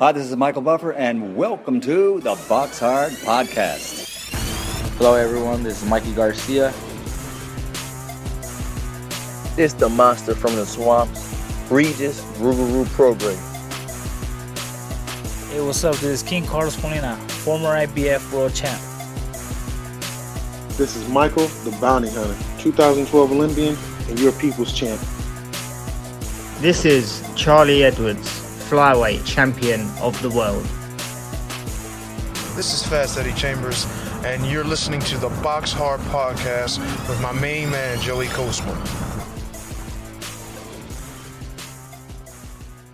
Hi, this is Michael Buffer, and welcome to the BoxHard Podcast. Hello, everyone. This is Mikey Garcia. This the monster from the swamps, Regis Rougarou Program. Hey, what's up? This is King Carlos Molina, former IBF world champ. This is Michael, the Bounty Hunter, 2012 Olympian and your people's champ. This is Charlie Edwards, flyweight champion of the world. This is Fast Eddie Chambers, and you're listening to the BoxHard Podcast with my main man, Joey Coastman.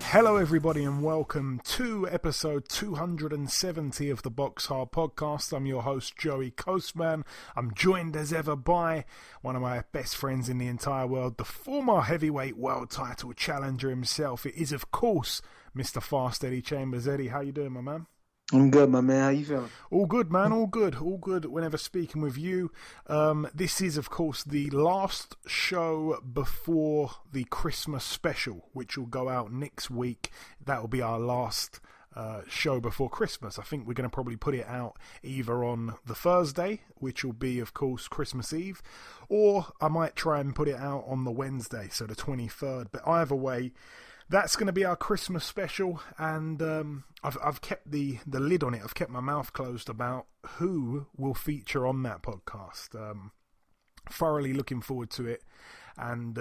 Hello everybody and welcome to episode 270 of the BoxHard Podcast. I'm your host Joey Coastman. I'm joined as ever by one of my best friends in the entire world, the former heavyweight world title challenger himself. It is of course Mr. Fast Eddie Chambers. Eddie, how you doing, my man? I'm good, my man. How you feeling? All good, man. All good. All good whenever speaking with you. This is, of course, the last show before the Christmas special, which will go out next week. That will be our last show before Christmas. I think we're going to probably put it out either on the Thursday, which will be, of course, Christmas Eve, or I might try and put it out on the Wednesday, so the 23rd. But either way, that's going to be our Christmas special, and I've kept the lid on it. I've kept my mouth closed about who will feature on that podcast. Thoroughly looking forward to it, and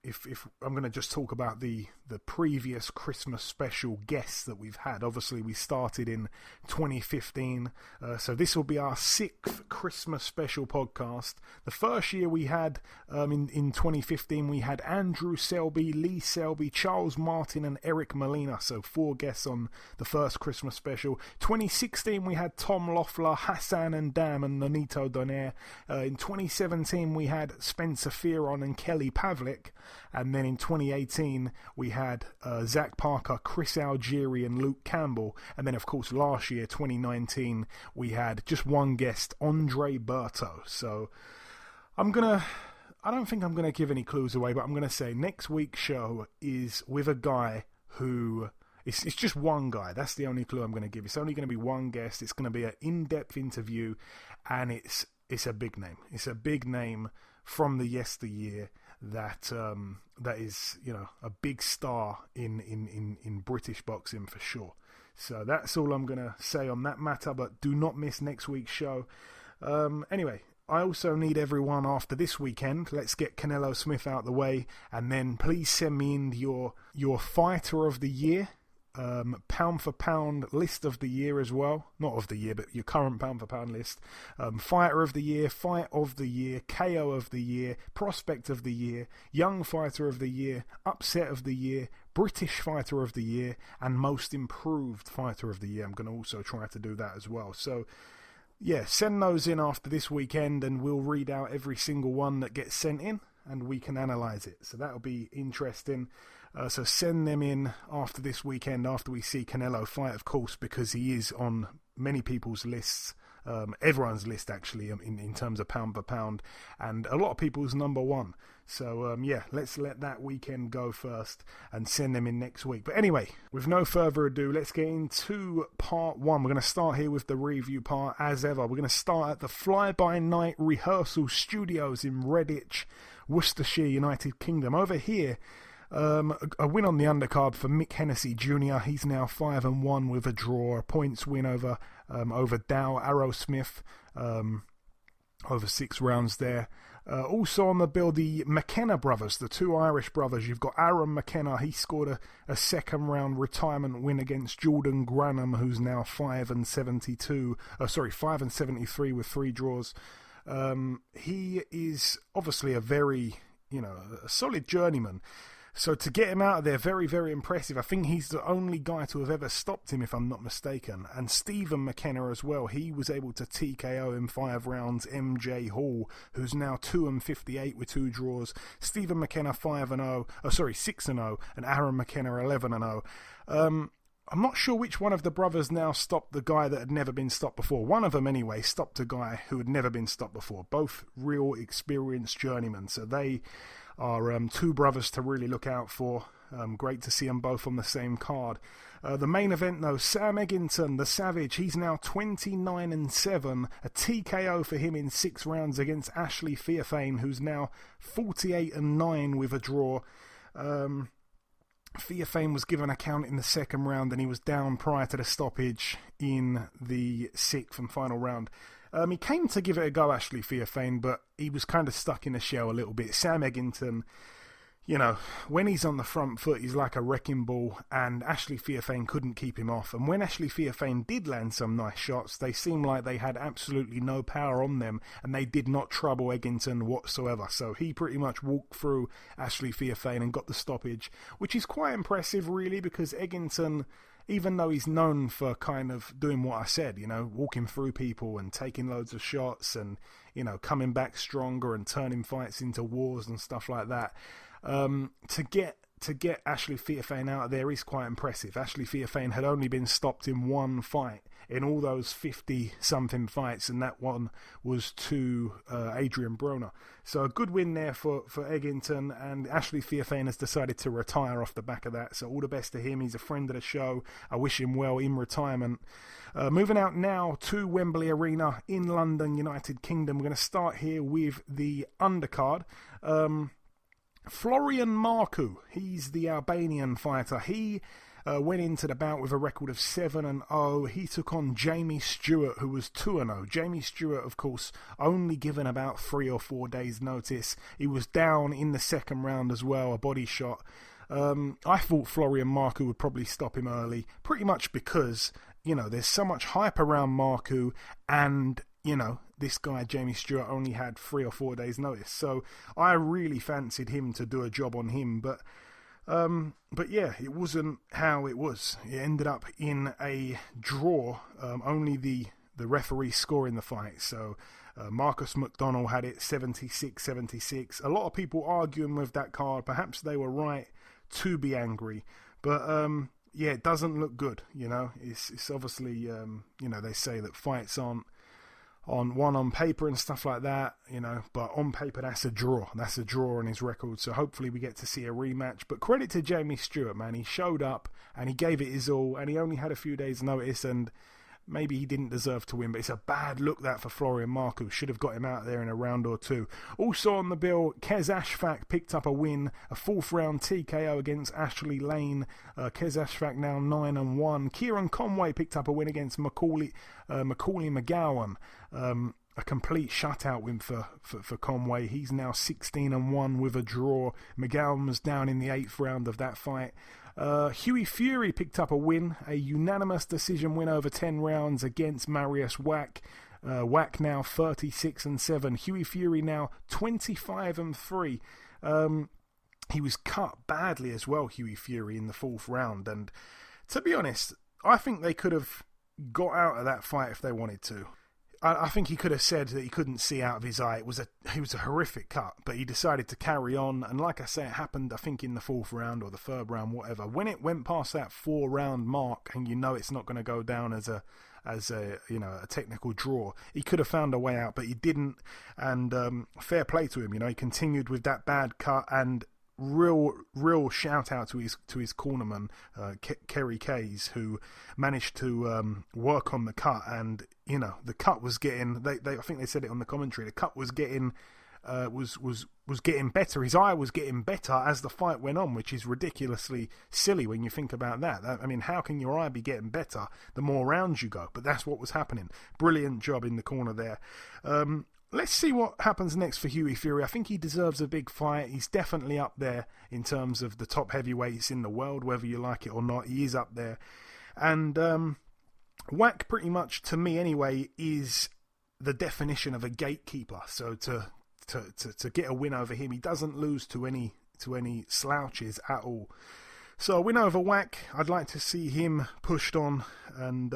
if I'm going to just talk about the previous Christmas special guests that we've had. Obviously, we started in 2015, so this will be our 6th Christmas special podcast. The first year we had, in 2015, we had Andrew Selby, Lee Selby, Charles Martin, and Eric Molina, so 4 guests on the first Christmas special. 2016, we had Tom Loeffler, Hassan and Dam, and Nonito Donaire. In 2017, we had Spencer Fearon and Kelly Pavlik, and then in 2018, we had Zach Parker, Chris Algieri, and Luke Campbell. And then, of course, last year, 2019, we had just one guest, Andre Berto. So I don't think I'm going to give any clues away, but I'm going to say next week's show is with a guy who, it's just one guy. That's the only clue I'm going to give. It's only going to be one guest. It's going to be an in-depth interview, and it's a big name. It's a big name from the yesteryear that is, a big star in British boxing for sure. So that's all I'm going to say on that matter, but do not miss next week's show. Anyway, I also need everyone after this weekend. Let's get Canelo Smith out the way, and then please send me in your fighter of the year, pound for pound list of the year as well. Not of the year, but your current pound for pound list. Fighter of the year, fight of the year, KO of the year, prospect of the year, young fighter of the year, upset of the year, British fighter of the year, and most improved fighter of the year. I'm going to also try to do that as well. So yeah, send those in after this weekend, and we'll read out every single one that gets sent in, and we can analyze it. So that'll be interesting. So send them in after this weekend, after we see Canelo fight, of course, because he is on many people's lists, everyone's list actually, in terms of pound for pound, and a lot of people's number one. So let's let that weekend go first and send them in next week. But anyway, with no further ado, let's get into part 1. We're going to start here with the review part as ever. We're going to start at the Fly-By-Night Rehearsal Studios in Redditch, Worcestershire, United Kingdom. Over here, a win on the undercard for Mick Hennessy Jr. He's now 5-1 with a draw, a points win over Dow Arrowsmith, over 6 rounds there. Also on the bill, the McKenna brothers, the 2 Irish brothers. You've got Aaron McKenna. He scored a second round retirement win against Jordan Granham, who's now 5-73 with 3 draws. He is obviously a very, a solid journeyman. So to get him out of there, very, very impressive. I think he's the only guy to have ever stopped him, if I'm not mistaken. And Stephen McKenna as well. He was able to TKO in 5 rounds MJ Hall, who's now 2-58 with 2 draws. Stephen McKenna 6-0, and Aaron McKenna 11-0. I'm not sure which one of the brothers now stopped the guy that had never been stopped before. One of them, anyway, stopped a guy who had never been stopped before. Both real experienced journeymen. So they are 2 brothers to really look out for. Great to see them both on the same card. The main event, though, Sam Eggington, the Savage, he's now 29-7. A TKO for him in 6 rounds against Ashley Theophane, who's now 48-9 with a draw. Theophane was given a count in the second round, and he was down prior to the stoppage in the 6th and final round. He came to give it a go, Ashley Theophane, but he was kind of stuck in the shell a little bit. Sam Eggington, you know, when he's on the front foot, he's like a wrecking ball, and Ashley Theophane couldn't keep him off. And when Ashley Theophane did land some nice shots, they seemed like they had absolutely no power on them, and they did not trouble Eggington whatsoever. So he pretty much walked through Ashley Theophane and got the stoppage, which is quite impressive, really, because Eggington, even though he's known for kind of doing what I said, you know, walking through people and taking loads of shots and, you know, coming back stronger and turning fights into wars and stuff like that, to get Ashley Theophane out of there is quite impressive. Ashley Theophane had only been stopped in one fight in all those 50-something fights, and that one was to Adrian Broner. So a good win there for Eggington, and Ashley Theophane has decided to retire off the back of that. So all the best to him. He's a friend of the show. I wish him well in retirement. Moving out now to Wembley Arena in London, United Kingdom. We're going to start here with the undercard. Florian Marku, he's the Albanian fighter. He went into the bout with a record of 7-0. He took on Jamie Stewart, who was 2-0. Jamie Stewart, of course, only given about 3 or 4 days' notice. He was down in the second round as well, a body shot. I thought Florian Marku would probably stop him early, pretty much because, you know, there's so much hype around Marku, and, you know, this guy, Jamie Stewart, only had 3 or 4 days' notice. So I really fancied him to do a job on him, but yeah, it wasn't how it was. It ended up in a draw, only the referee scoring the fight. So Marcus McDonnell had it 76-76. A lot of people arguing with that card. Perhaps they were right to be angry, but yeah, it doesn't look good. You know, it's obviously, you know, they say that fights aren't on paper and stuff like that, you know, but on paper that's a draw on his record. So hopefully we get to see a rematch. But credit to Jamie Stewart, man. He showed up and he gave it his all, and he only had a few days notice, and maybe he didn't deserve to win, but it's a bad look that for Florian Marku. Should have got him out there in a round or two. Also on the bill, Kez Ashfaq picked up a win, a 4th round TKO against Ashley Lane. Kez Ashfaq now 9-1. Kieran Conway picked up a win against Macaulay McGowan. A complete shutout win for Conway. He's now 16-1 with a draw. McGowan was down in the 8th round of that fight. Hughie Fury picked up a win, a unanimous decision win over 10 rounds against Marius Wack. Wack now 36-7. Hughie Fury now 25-3. He was cut badly as well, Hughie Fury, in the 4th round. And to be honest, I think they could have got out of that fight if they wanted to. I think he could have said that he couldn't see out of his eye. It was a horrific cut, but he decided to carry on. And like I say, it happened, I think, in the 4th round or the 3rd round, whatever. When it went past that 4-round mark, and you know it's not going to go down as a you know, a technical draw, he could have found a way out, but he didn't. And fair play to him. You know, he continued with that bad cut, and real shout out to his cornerman, Kerry Kays, who managed to work on the cut. And you know, the cut was getting, I think they said it on the commentary, the cut was getting was getting better. His eye was getting better as the fight went on, which is ridiculously silly when you think about that. I mean, how can your eye be getting better the more rounds you go? But that's what was happening. Brilliant job in the corner there. Let's see what happens next for Hughie Fury. I think he deserves a big fight. He's definitely up there in terms of the top heavyweights in the world, whether you like it or not. He is up there. And Wack, pretty much, to me anyway, is the definition of a gatekeeper. So to get a win over him, he doesn't lose to any slouches at all. So a win over Wack, I'd like to see him pushed on, and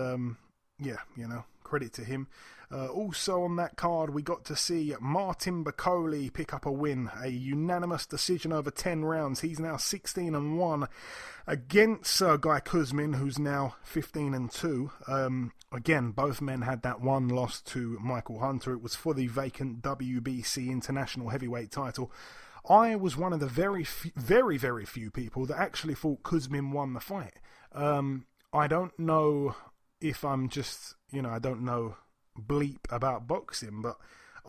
yeah, you know, credit to him. Also on that card, we got to see Martin Bakole pick up a win, a unanimous decision over 10 rounds. He's now 16-1 against Guy Kuzmin, who's now 15-2. Again, both men had that one loss to Michael Hunter. It was for the vacant WBC International Heavyweight title. I was one of the very few people that actually thought Kuzmin won the fight. I don't know if I'm just, I don't know bleep about boxing, but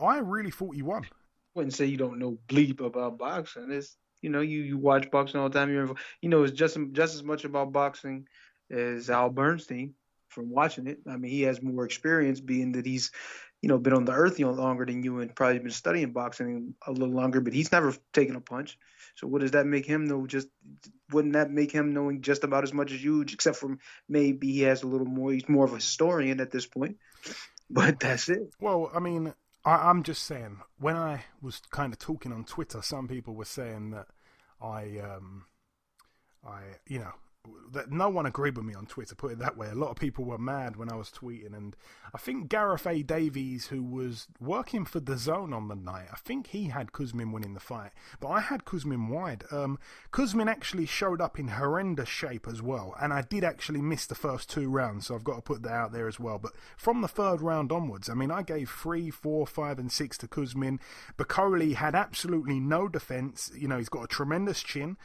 I really thought he won. I wouldn't say you don't know bleep about boxing. It's, you watch boxing all the time. It's just as much about boxing as Al Bernstein from watching it. I mean, he has more experience being that he's, been on the earth longer than you and probably been studying boxing a little longer, but he's never taken a punch. So what does that make him know? Wouldn't that make him knowing just about as much as you, except for maybe he has a little more, he's more of a historian at this point, but that's it. Well, I mean, I'm just saying, when I was kind of talking on Twitter, some people were saying that that no one agreed with me on Twitter, put it that way. A lot of people were mad when I was tweeting, and I think Gareth A. Davies, who was working for DAZN on the night, I think he had Kuzmin winning the fight, but I had Kuzmin wide. Kuzmin actually showed up in horrendous shape as well, and I did actually miss the first 2 rounds, so I've got to put that out there as well. But from the 3rd round onwards, I mean, I gave 3, 4, 5, and 6 to Kuzmin. Bakole had absolutely no defense. He's got a tremendous chin.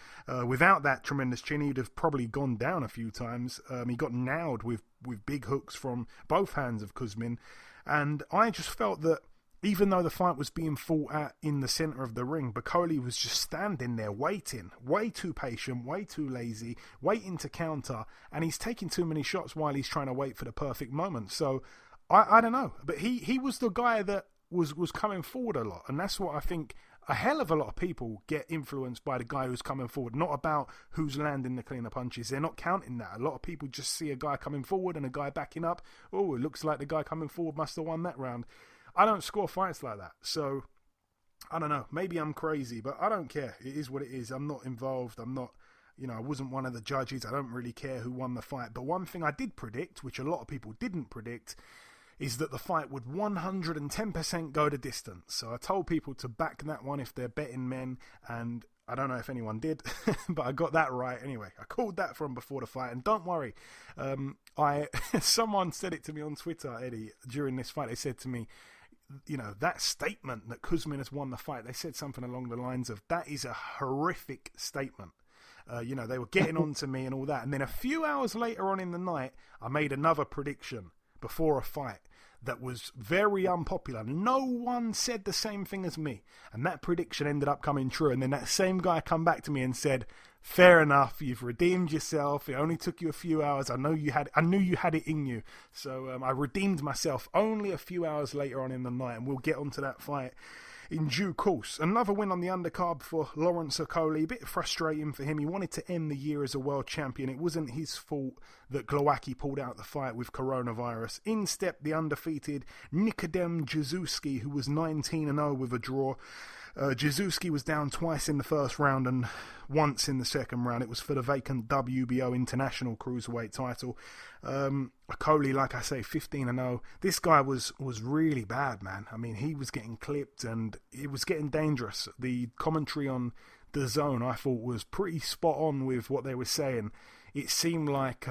Without that tremendous chin, he'd have probably gone down a few times. He got nailed with big hooks from both hands of Kuzmin, and I just felt that even though the fight was being fought at in the center of the ring, Bakole was just standing there waiting, way too patient, way too lazy, waiting to counter, and he's taking too many shots while he's trying to wait for the perfect moment. So I don't know, but he was the guy that was coming forward a lot, and that's what I think. A hell of a lot of people get influenced by the guy who's coming forward, not about who's landing the cleaner punches. They're not counting that. A lot of people just see a guy coming forward and a guy backing up. Oh, it looks like the guy coming forward must have won that round. I don't score fights like that. So, I don't know. Maybe I'm crazy, but I don't care. It is what it is. I'm not involved. I'm not, I wasn't one of the judges. I don't really care who won the fight. But one thing I did predict, which a lot of people didn't predict, is that the fight would 110% go the distance. So I told people to back that one if they're betting men, and I don't know if anyone did, but I got that right anyway. I called that from before the fight, and don't worry, someone said it to me on Twitter, Eddie, during this fight. They said to me, that statement that Kuzmin has won the fight, they said something along the lines of, that is a horrific statement. They were getting on to me and all that, and then a few hours later on in the night, I made another prediction before a fight that was very unpopular. No one said the same thing as me, and that prediction ended up coming true. And then that same guy come back to me and said, fair enough, you've redeemed yourself, it only took you a few hours, I knew you had it in you. So I redeemed myself only a few hours later on in the night, and we'll get onto that fight in due course. Another win on the undercard for Lawrence Okolie. A bit frustrating for him. He wanted to end the year as a world champion. It wasn't his fault that Golovkin pulled out the fight with coronavirus. In stepped the undefeated Nikodem Jezewski, who was 19-0 with a draw. Jezewski was down twice in the first round and once in the second round. It was for the vacant WBO International Cruiserweight title. Okolie, like I say, 15-0. This guy was really bad, man. I mean, he was getting clipped and it was getting dangerous. The commentary on DAZN, I thought, was pretty spot on with what they were saying. It seemed like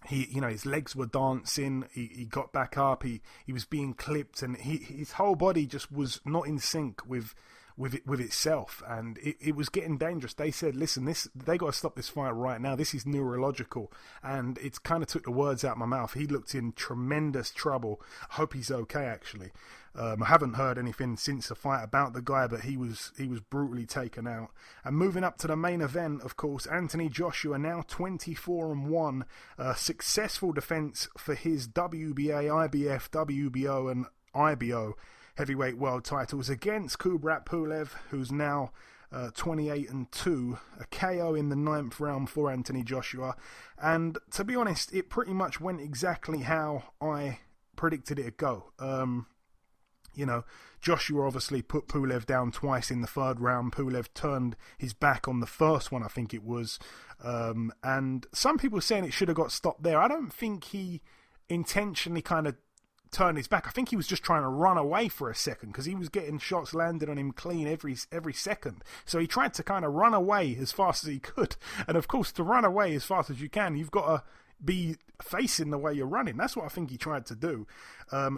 his legs were dancing. He got back up. He was being clipped, and his whole body just was not in sync with itself, and it was getting dangerous. They said, "Listen, they got to stop this fight right now. This is neurological," and it kind of took the words out of my mouth. He looked in tremendous trouble. I hope he's okay, actually. I haven't heard anything since the fight about the guy, but he was brutally taken out. And moving up to the main event, of course, Anthony Joshua, now 24-1, successful defense for his WBA, IBF, WBO, and IBO heavyweight world titles against Kubrat Pulev, who's now 28-2, a KO in the 9th round for Anthony Joshua. And to be honest, it pretty much went exactly how I predicted it to go. Joshua obviously put Pulev down twice in the 3rd round. Pulev turned his back on the first one, I think it was. And some people are saying it should have got stopped there. I don't think he intentionally kind of turned his back. I think he was just trying to run away for a second because he was getting shots landed on him clean every second. So he tried to kind of run away as fast as he could. And of course, to run away as fast as you can, you've got to be facing the way you're running. That's what I think he tried to do.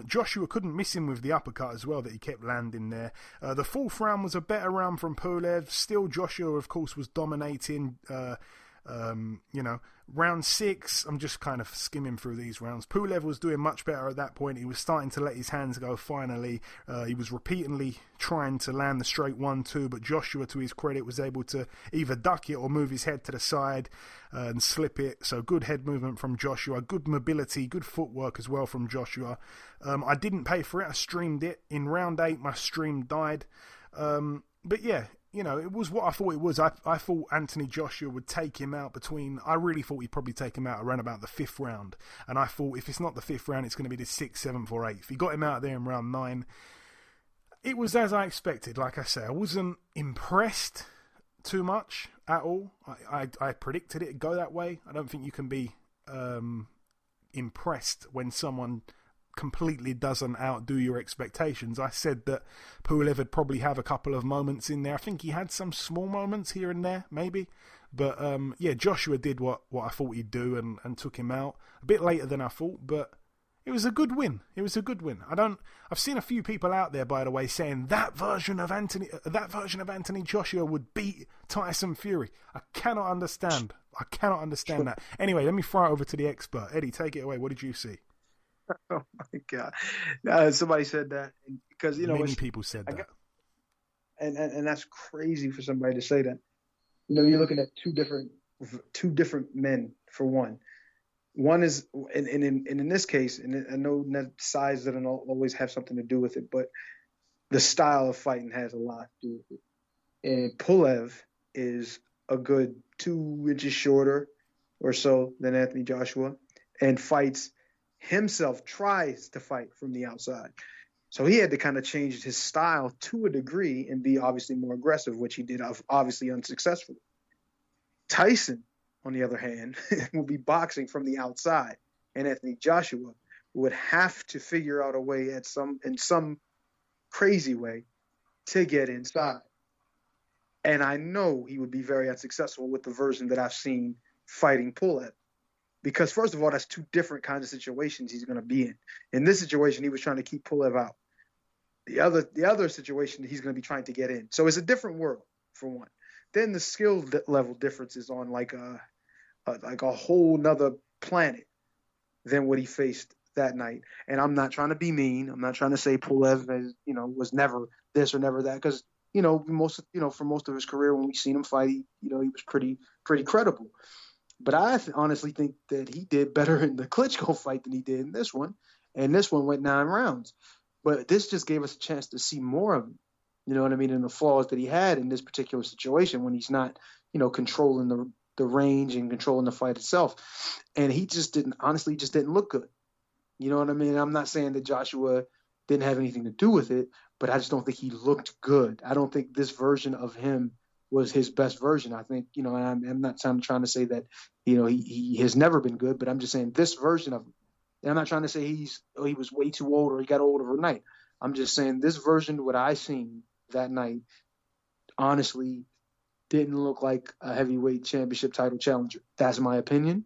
Joshua couldn't miss him with the uppercut as well that he kept landing there. The fourth round was a better round from Pulev. Still, Joshua, of course, was dominating. Round 6, I'm just kind of skimming through these rounds. Pulev was doing much better at that point. He was starting to let his hands go finally. He was repeatedly trying to land the straight 1-2, but Joshua, to his credit, was able to either duck it or move his head to the side and slip it. So good head movement from Joshua, good mobility, good footwork as well from Joshua. I didn't pay for it. I streamed it. In round 8, my stream died. But yeah, it was what I thought it was. I thought Anthony Joshua would take him out I really thought he'd probably take him out around about the 5th round. And I thought if it's not the 5th round, it's going to be the 6th, 7th or 8th. He got him out there in round 9. It was as I expected. Like I say, I wasn't impressed too much at all. I predicted it would go that way. I don't think you can be impressed when someone completely doesn't outdo your expectations. I said that Pulev would probably have a couple of moments in there. I think he had some small moments here and there, maybe. But Joshua did what I thought he'd do and took him out a bit later than I thought, but it was a good win. I've seen a few people out there, by the way, saying that version of Anthony Joshua would beat Tyson Fury. I cannot understand that. Anyway, let me throw it over to the expert. Eddie, take it away. What did you see? Oh my God! Somebody said that because many people said that, and that's crazy for somebody to say that. You're looking at two different men for one. One is, and in this case, and I know that size doesn't always have something to do with it, but the style of fighting has a lot to do with it. And Pulev is a good 2 inches shorter or so than Anthony Joshua, and tries to fight from the outside. So he had to kind of change his style to a degree and be obviously more aggressive, which he did obviously unsuccessfully. Tyson, on the other hand, will be boxing from the outside, and Anthony Joshua would have to figure out a way in some crazy way to get inside. And I know he would be very unsuccessful with the version that I've seen fighting Pulev. Because, first of all, that's 2 different kinds of situations he's going to be in. In this situation, he was trying to keep Pulev out. The other situation, he's going to be trying to get in. So it's a different world, for one. Then the skill level difference is on like a whole nother planet than what he faced that night. And I'm not trying to be mean. I'm not trying to say Pulev was never this or never that. Because, for most of his career, when we've seen him fight, he was pretty credible. But I honestly think that he did better in the Klitschko fight than he did in this one. And this one went 9 rounds. But this just gave us a chance to see more of him, and the flaws that he had in this particular situation when he's not, controlling the range and controlling the fight itself. And he just didn't look good. I'm not saying that Joshua didn't have anything to do with it, but I just don't think he looked good. I don't think this version of him was his best version. I think, and I'm not trying to say that, he has never been good, but I'm just saying this version of him. And I'm not trying to say he was way too old or he got old overnight. I'm just saying this version, what I seen that night, honestly, didn't look like a heavyweight championship title challenger. That's my opinion.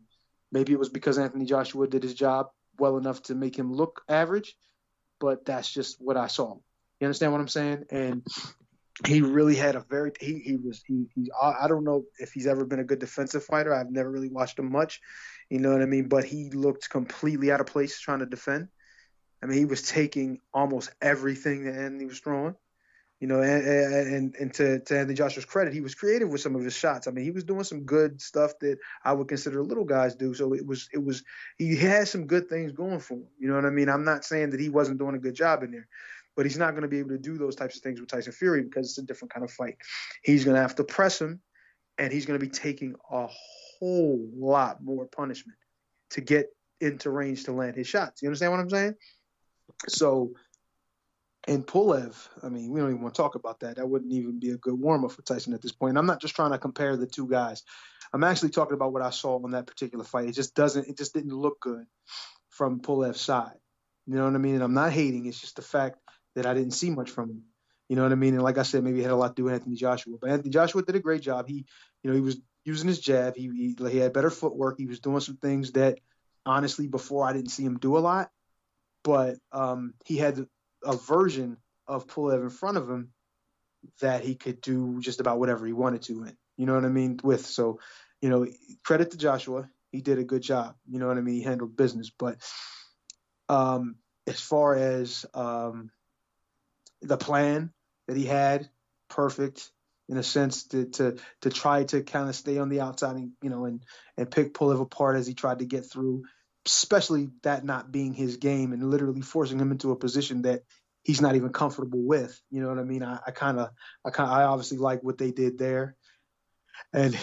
Maybe it was because Anthony Joshua did his job well enough to make him look average, but that's just what I saw. You understand what I'm saying? And he really had a very I don't know if he's ever been a good defensive fighter. I've never really watched him much, but he looked completely out of place trying to defend. He was taking almost everything that Anthony was throwing, and to Anthony Joshua's credit, he was creative with some of his shots. He was doing some good stuff that I would consider little guys do. So he had some good things going for him. I'm not saying that he wasn't doing a good job in there. But he's not going to be able to do those types of things with Tyson Fury because it's a different kind of fight. He's going to have to press him, and he's going to be taking a whole lot more punishment to get into range to land his shots. You understand what I'm saying? So, and Pulev, we don't even want to talk about that. That wouldn't even be a good warm-up for Tyson at this point. I'm not just trying to compare the two guys. I'm actually talking about what I saw on that particular fight. It just didn't look good from Pulev's side. You know what I mean? And I'm not hating. It's just the fact that I didn't see much from him. You know what I mean? And like I said, maybe it had a lot to do with Anthony Joshua. But Anthony Joshua did a great job. He was using his jab. He had better footwork. He was doing some things that honestly, before I didn't see him do a lot, but he had a version of Pulev in front of him that he could do just about whatever he wanted to in. You know what I mean? So, credit to Joshua. He did a good job. You know what I mean? He handled business. But as far as the plan that he had, perfect in a sense to try to kind of stay on the outside and pick Pulev apart as he tried to get through, especially that not being his game and literally forcing him into a position that he's not even comfortable with. You know what I mean? I obviously like what they did there. And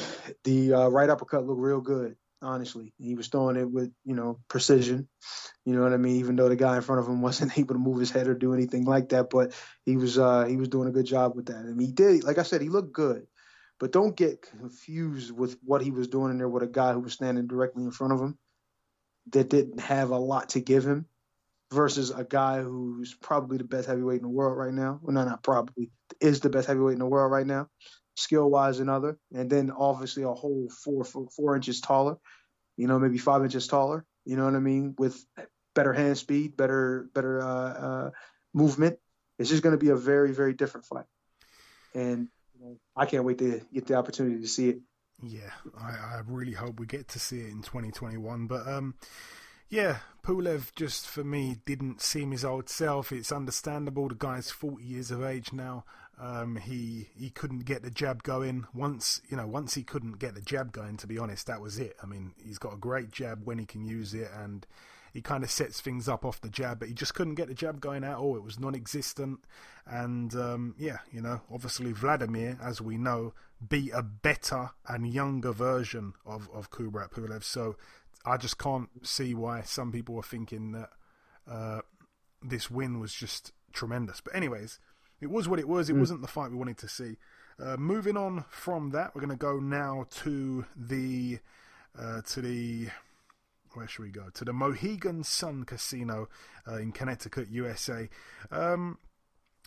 the right uppercut looked real good, honestly. He was throwing it with, precision. You know what I mean? Even though the guy in front of him wasn't able to move his head or do anything like that, but he was doing a good job with that. And he did, like I said, he looked good. But don't get confused with what he was doing in there with a guy who was standing directly in front of him that didn't have a lot to give him versus a guy who's probably the best heavyweight in the world right now. Well, not probably, is the best heavyweight in the world right now, skill-wise another. And then obviously a whole 4 inches taller, maybe 5 inches taller, you know what I mean, with better hand speed, better movement. It's just going to be a very, very different fight. And I can't wait to get the opportunity to see it. Yeah, I really hope we get to see it in 2021. But yeah, Pulev just for me didn't seem his old self. It's understandable. The guy's 40 years of age now. He couldn't get the jab going. Once he couldn't get the jab going, to be honest, that was it. I mean, he's got a great jab when he can use it, and he kind of sets things up off the jab, but he just couldn't get the jab going at all. It was non-existent. And obviously Vladimir, as we know, beat a better and younger version of Kubrat Pulev. So I just can't see why some people are thinking that this win was just tremendous. But anyways, it was what it was. It wasn't the fight we wanted to see. Moving on from that, we're going to go now to the where should we go? To the Mohegan Sun Casino in Connecticut, USA.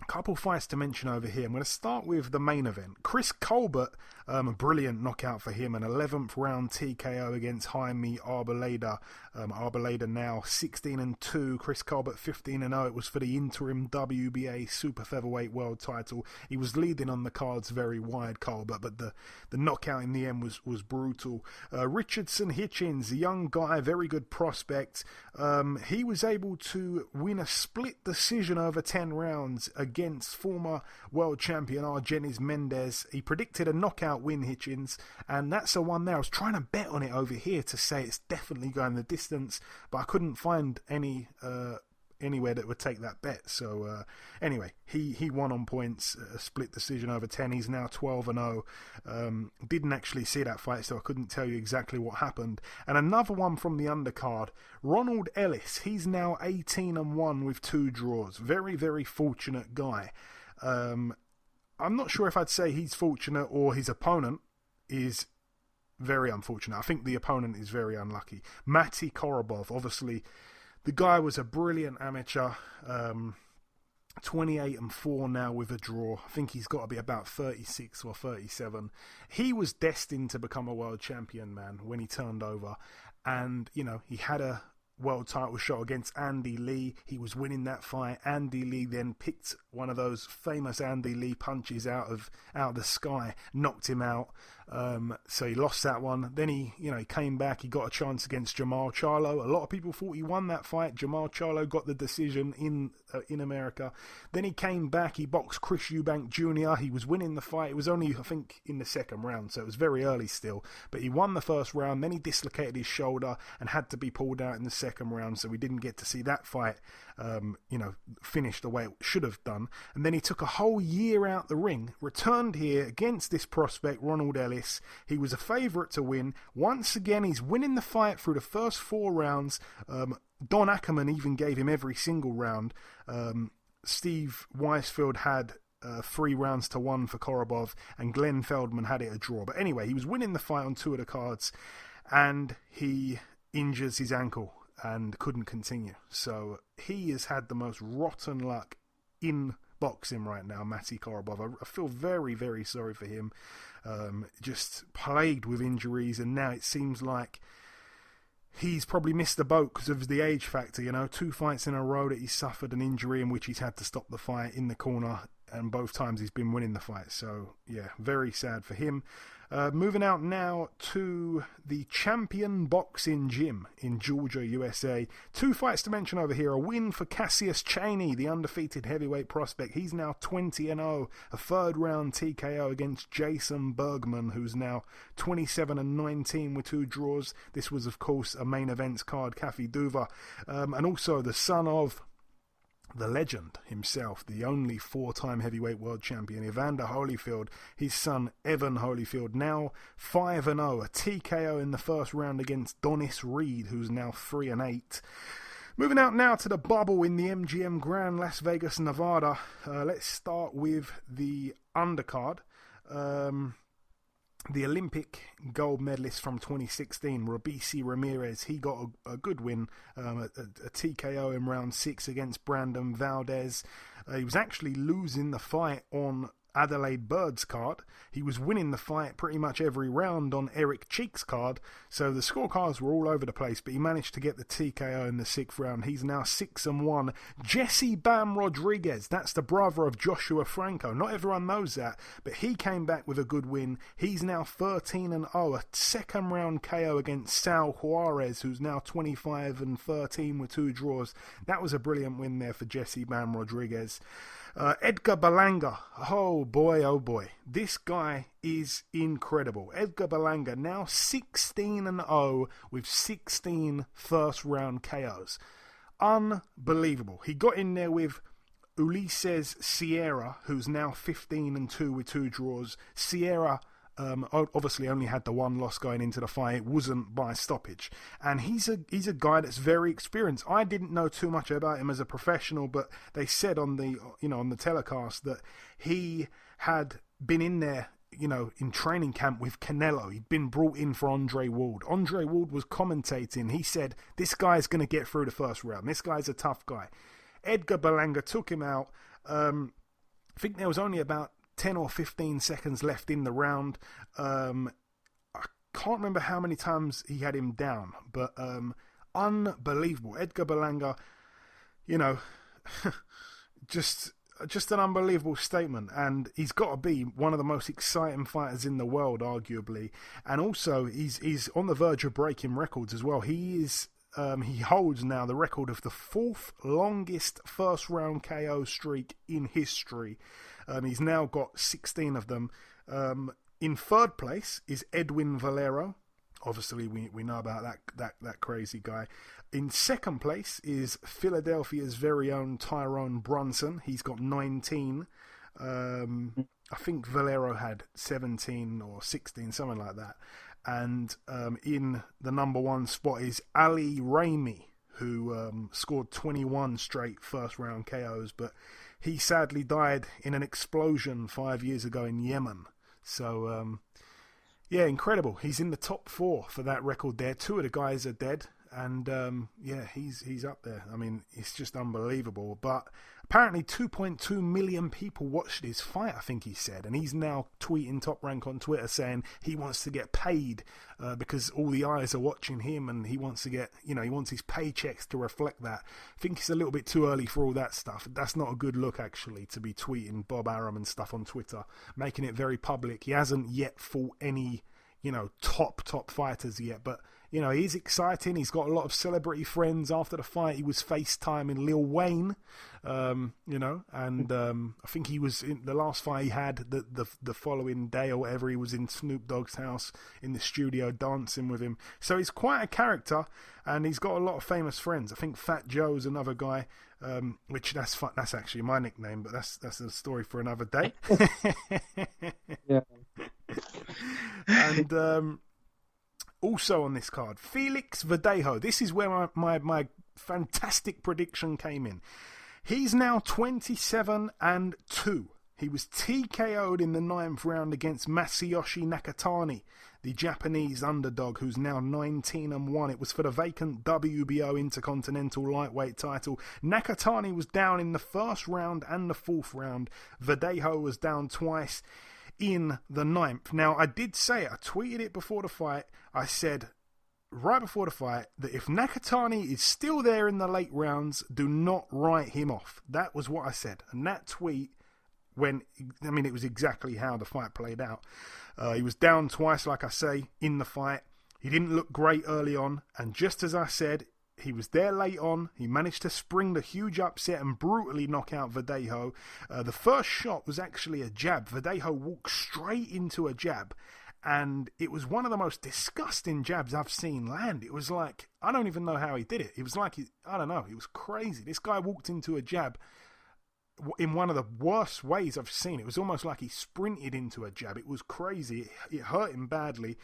Couple fights to mention over here. I'm going to start with the main event. Chris Colbert, a brilliant knockout for him, an 11th round TKO against Jaime Arboleda. Arboleda now 16-2. Chris Colbert 15-0. It was for the interim WBA super featherweight world title. He was leading on the cards very wide, Colbert, but the knockout in the end was brutal. Richardson Hitchens, a young guy, very good prospect. He was able to win a split decision over 10 rounds against former world champion Argenis Mendez. He predicted a knockout win, Hitchens, and that's the one there. I was trying to bet on it over here to say it's definitely going the distance, but I couldn't find anywhere that would take that bet. So anyway, he won on points, a split decision over 10. He's now 12-0. Didn't actually see that fight, so I couldn't tell you exactly what happened. And another one from the undercard, Ronald Ellis. He's now 18-1 with 2 draws. Very, very fortunate guy. I'm not sure if I'd say he's fortunate or his opponent is very unfortunate. I think the opponent is very unlucky. Mati Korobov, obviously, the guy was a brilliant amateur, 28-4 now with a draw. I think he's got to be about 36 or 37. He was destined to become a world champion, man, when he turned over. And, he had a world title shot against Andy Lee. He was winning that fight. Andy Lee then picked one of those famous Andy Lee punches out of the sky, knocked him out. So he lost that one. Then he came back. He got a chance against Jamal Charlo. A lot of people thought he won that fight. Jamal Charlo got the decision in America. Then he came back. He boxed Chris Eubank Jr. He was winning the fight. It was only, I think, in the second round, so it was very early still. But he won the first round. Then he dislocated his shoulder and had to be pulled out in the second round, so we didn't get to see that fight finish the way it should have done. And then he took a whole year out the ring, returned here against this prospect, Ronald Ellis. He was a favourite to win. Once again, he's winning the fight through the first 4 rounds. Don Ackerman even gave him every single round. Steve Weisfeld had 3 rounds to 1 for Korobov, and Glenn Feldman had it a draw. But anyway, he was winning the fight on 2 of the cards, and he injures his ankle and couldn't continue. So he has had the most rotten luck in boxing right now, Mati Korobov. I feel very, very sorry for him. Just plagued with injuries, and now it seems like he's probably missed the boat because of the age factor. 2 fights in a row that he's suffered an injury in which he's had to stop the fight in the corner, and both times he's been winning the fight. So yeah, very sad for him. Moving out now to the Champion Boxing Gym in Georgia, USA. 2 fights to mention over here. A win for Cassius Chaney, the undefeated heavyweight prospect. He's now 20-0. A 3rd round TKO against Jason Bergman, who's now 27-19 with 2 draws. This was, of course, a main events card, Cafe Duva. And also the son of the legend himself, the only 4-time heavyweight world champion, Evander Holyfield, his son Evan Holyfield, now 5-0, a TKO in the 1st round against Donis Reed, who's now 3-8. Moving out now to the bubble in the MGM Grand, Las Vegas, Nevada. Let's start with the undercard. The Olympic gold medalist from 2016, Robisi Ramirez, he got a good win, a TKO in round 6 against Brandon Valdez. He was actually losing the fight on Adelaide Bird's card. He was winning the fight pretty much every round on Eric Cheek's card, so the scorecards were all over the place, but he managed to get the TKO in the 6th round. He's now 6-1. Jesse Bam Rodriguez, that's the brother of Joshua Franco. Not everyone knows that, but he came back with a good win. He's now 13-0, a 2nd round KO against Sal Juarez, who's now 25-13 with 2 draws. That was a brilliant win there for Jesse Bam Rodriguez. Edgar Berlanga, oh boy, this guy is incredible. Edgar Berlanga now 16-0 with 16 first round KOs. Unbelievable. He got in there with Ulises Sierra, who's now 15-2 with 2 draws. Sierra obviously only had the 1 loss going into the fight. It wasn't by stoppage, and he's a guy that's very experienced. I didn't know too much about him as a professional, but they said on the on the telecast that he had been in there in training camp with Canelo. He'd been brought in for Andre Ward. Andre Ward was commentating. He said, this guy's going to get through the 1st round. This guy's a tough guy. Edgar Berlanga took him out. I think there was only about 10 or 15 seconds left in the round. I can't remember how many times he had him down, but unbelievable. Edgar Berlanga, just an unbelievable statement, and he's got to be one of the most exciting fighters in the world, arguably. And also, he's on the verge of breaking records as well. He holds now the record of the 4th longest 1st round KO streak in history. He's now got 16 of them. In 3rd place is Edwin Valero. Obviously, we know about that crazy guy. In 2nd place is Philadelphia's very own Tyrone Brunson. He's got 19. I think Valero had 17 or 16, something like that. And in the number 1 spot is Ali Raimi, who scored 21 straight 1st round KOs, but he sadly died in an explosion 5 years ago in Yemen. So, yeah, incredible. He's in the top 4 for that record there. 2 of the guys are dead, and yeah, he's up there. I mean, it's just unbelievable. But apparently 2.2 million people watched his fight, I think he said, and he's now tweeting Top Rank on Twitter saying he wants to get paid because all the eyes are watching him, and he wants to get, he wants his paychecks to reflect that. I think it's a little bit too early for all that stuff. That's not a good look, actually, to be tweeting Bob Arum and stuff on Twitter, making it very public. He hasn't yet fought any, top fighters yet, but he's exciting. He's got a lot of celebrity friends. After the fight, he was FaceTiming Lil Wayne, and I think he was in the last fight he had the following day or whatever. He was in Snoop Dogg's house in the studio dancing with him. So he's quite a character, and he's got a lot of famous friends. I think Fat Joe's another guy, which that's actually my nickname, but that's a story for another day. Yeah. And also on this card, Felix Verdejo. This is where my fantastic prediction came in. He's now 27-2. He was TKO'd in the 9th round against Masayoshi Nakatani, the Japanese underdog, who's now 19-1. It was for the vacant WBO Intercontinental Lightweight title. Nakatani was down in the 1st round and the 4th round. Verdejo was down twice in the 9th. Now, I did say it. I tweeted it before the fight. I said, right before the fight that if Nakatani is still there in the late rounds, do not write him off. That was what I said. And that tweet, it was exactly how the fight played out. He was down twice, like I say, in the fight. He didn't look great early on. And just as I said, he was there late on. He managed to spring the huge upset and brutally knock out Verdejo. The first shot was actually a jab. Verdejo walked straight into a jab. And it was one of the most disgusting jabs I've seen land. It was like, I don't even know how he did it. It was like, I don't know, it was crazy. This guy walked into a jab in one of the worst ways I've seen. It was almost like he sprinted into a jab. It was crazy. It hurt him badly.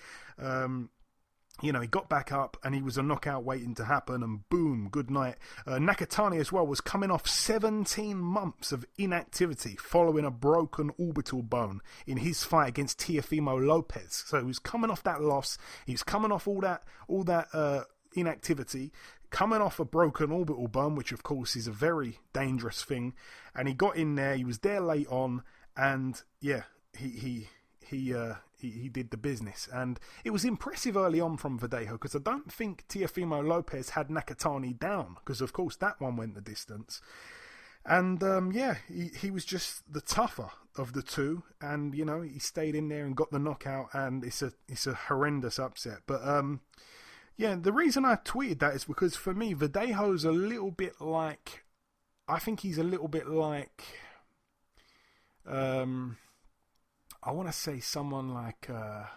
He got back up and he was a knockout waiting to happen, and boom, good night. Nakatani as well was coming off 17 months of inactivity following a broken orbital bone in his fight against Teofimo Lopez. So he was coming off that loss. He was coming off all that inactivity, coming off a broken orbital bone, which of course is a very dangerous thing. And he got in there. He was there late on, and yeah, he did the business. And it was impressive early on from Verdejo, because I don't think Teofimo Lopez had Nakatani down, because of course that one went the distance. And he was just the tougher of the two, and he stayed in there and got the knockout, and it's a horrendous upset. But the reason I tweeted that is because for me Verdejo's a little bit like, I think he's a little bit like I want to say someone like, I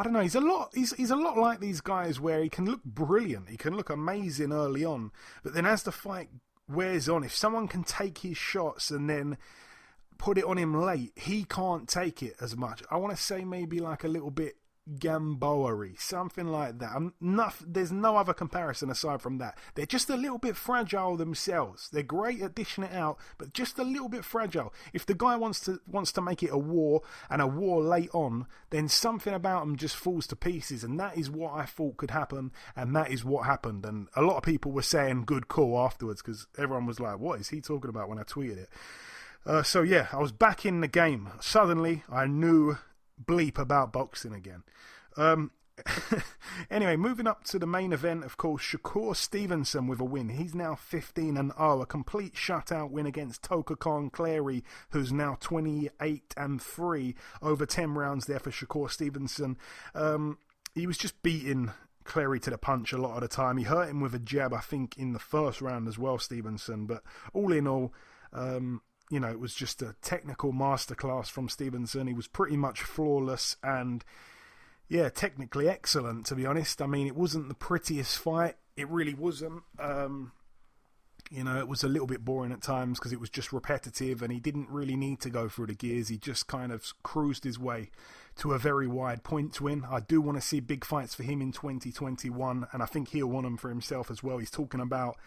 don't know, he's a lot like these guys where he can look brilliant, he can look amazing early on, but then as the fight wears on, if someone can take his shots and then put it on him late, he can't take it as much. I want to say maybe like a little bit Gamboa-y, something like that. There's no other comparison aside from that. They're just a little bit fragile themselves. They're great at dishing it out, but just a little bit fragile. If the guy wants to make it a war, and a war late on, then something about him just falls to pieces, and that is what I thought could happen, and that is what happened. And a lot of people were saying good call afterwards, because everyone was like, what is he talking about, when I tweeted it. I was back in the game. Suddenly I knew bleep about boxing again. Anyway, moving up to the main event, of course, Shakur Stevenson with a win. He's now 15-0, a complete shutout win against Tokakon Clary, who's now 28-3, over 10 rounds there for Shakur Stevenson. He was just beating Clary to the punch a lot of the time. He hurt him with a jab, I think, in the first round as well, Stevenson. But all in all, it was just a technical masterclass from Stevenson. He was pretty much flawless and, technically excellent, to be honest. I mean, it wasn't the prettiest fight. It really wasn't. It was a little bit boring at times because it was just repetitive and he didn't really need to go through the gears. He just kind of cruised his way to a very wide points win. I do want to see big fights for him in 2021, and I think he'll want them for himself as well. He's talking about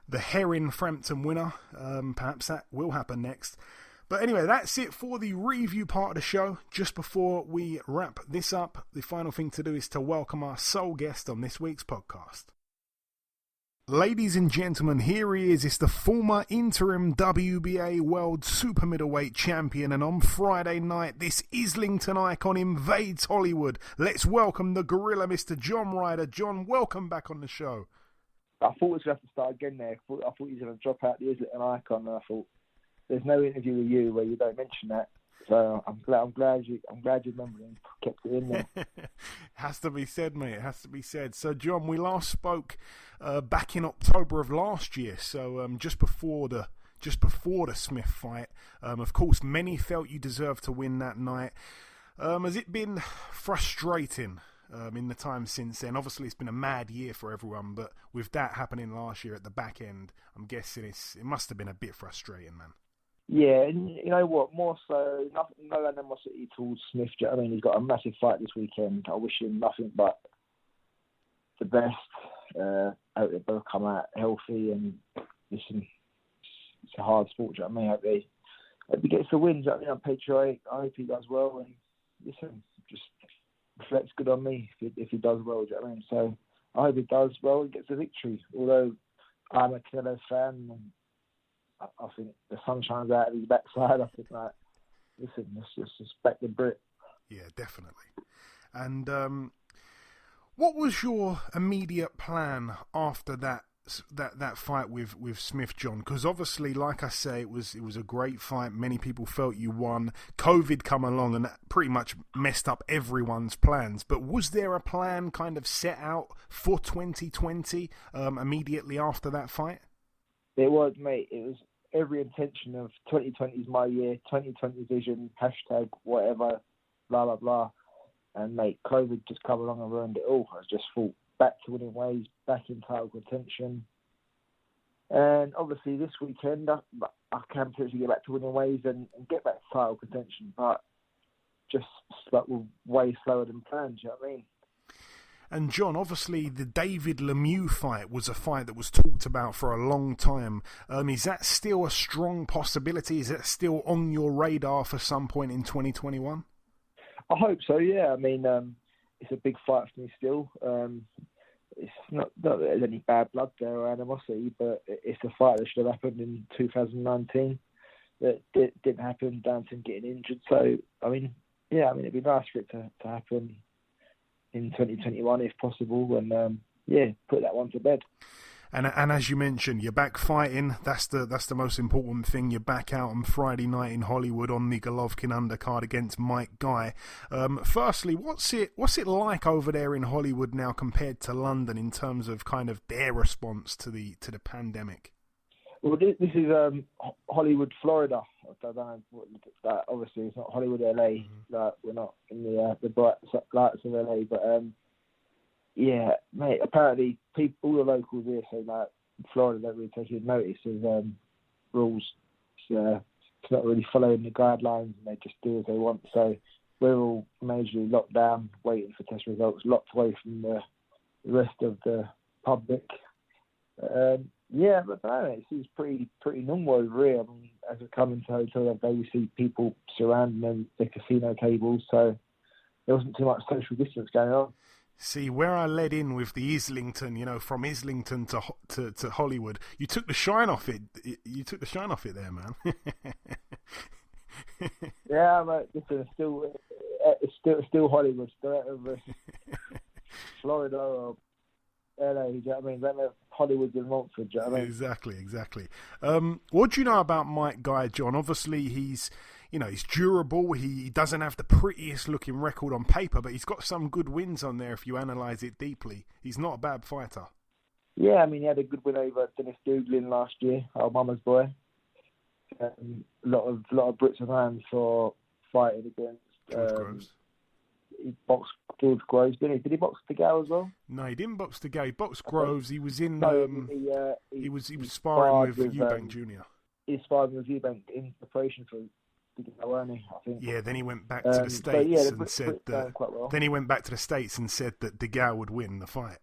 the Heron Frampton winner. Perhaps that will happen next. But anyway, that's it for the review part of the show. Just before we wrap this up, the final thing to do is to welcome our sole guest on this week's podcast. Ladies and gentlemen, here he is. It's the former interim WBA World Super-Middleweight Champion, and on Friday night, this Islington icon invades Hollywood. Let's welcome the gorilla, Mr. John Ryder. John, welcome back on the show. I thought we were going to have to start again there. I thought you were going to drop out the Islington icon, and I thought there's no interview with you where you don't mention that. So I'm glad you remembered and kept it in there. Has to be said, mate. It has to be said. So, John, we last spoke back in October of last year. So just before the Smith fight. Of course, many felt you deserved to win that night. Has it been frustrating in the time since then? Obviously, it's been a mad year for everyone, but with that happening last year at the back end, I'm guessing it must have been a bit frustrating, man. Yeah, and you know what? More so, no animosity towards Smith. Do you know what I mean? He's got a massive fight this weekend. I wish him nothing but the best. I hope they both come out healthy. And listen, it's a hard sport. Do you know what I mean? I hope he gets the wins. I'm patriotic. I hope he does well. And listen, just reflects good on me if he does well. Do you know what I mean? So I hope he does well and gets the victory. Although I'm a Canelo fan. And I think the sun shines out of his backside. I think, listen, let's just respect the Brit. Yeah, definitely. And What was your immediate plan after that fight with Smith, John? Because obviously, like I say, it was a great fight. Many people felt you won. COVID come along and that pretty much messed up everyone's plans. But was there a plan kind of set out for 2020 immediately after that fight? It was, mate. It was every intention of 2020 is my year, 2020 vision, hashtag whatever, blah, blah, blah. And, mate, COVID just come along and ruined it all. I just thought back to winning ways, back in title contention. And obviously this weekend, I can potentially get back to winning ways and get back to title contention, but just way slower than planned, you know what I mean? And John, obviously the David Lemieux fight was a fight that was talked about for a long time. Is that still a strong possibility? Is that still on your radar for some point in 2021? I hope so, yeah. I mean, it's a big fight for me still. It's not that there's any bad blood there or animosity, but it's a fight that should have happened in 2019 that didn't happen down to him getting injured. So, I mean, it'd be nice for it to happen in 2021 if possible, and put that one to bed. And as you mentioned, you're back fighting. That's the most important thing. You're back out on Friday night in Hollywood on the Golovkin undercard against Mike Guy. Firstly, what's it like over there in Hollywood now compared to London in terms of kind of their response to the pandemic? Well, this is Hollywood, Florida. I don't know that. Obviously, it's not Hollywood, LA. We're not in the bright lights of LA, but. Yeah, mate, apparently all the locals here say like Florida don't really take notice of rules. It's not really following the guidelines and they just do as they want. So we're all majorly locked down, waiting for test results, locked away from the rest of the public. But no, it seems pretty normal over here. I mean, as we come into the hotel, we see people surrounding the casino tables, so there wasn't too much social distance going on. See, where I led in with the Islington, from Islington to Hollywood, you took the shine off it. You took the shine off it there, man. Yeah, mate. Listen, it's still Hollywood, still out of Florida or LA. Do you know what I mean? Then Hollywood's in Montford. Do you know what I mean? Exactly. What do you know about Mike Guy, John? Obviously, he's durable. He doesn't have the prettiest looking record on paper, but he's got some good wins on there if you analyse it deeply. He's not a bad fighter. Yeah, I mean, he had a good win over Dennis Douglin last year, our mama's boy. A lot of Brits and hands for fighting against George Groves. He boxed George Groves, didn't he? Did he box Tagao as well? No, he didn't box Tagao. He boxed Groves. He was in. He was sparring with Eubank Jr. He was sparring with Eubank in preparation for. I think. Yeah, then he went back to the States and said that. Well. Then he went back to the States and said that Tagao would win the fight.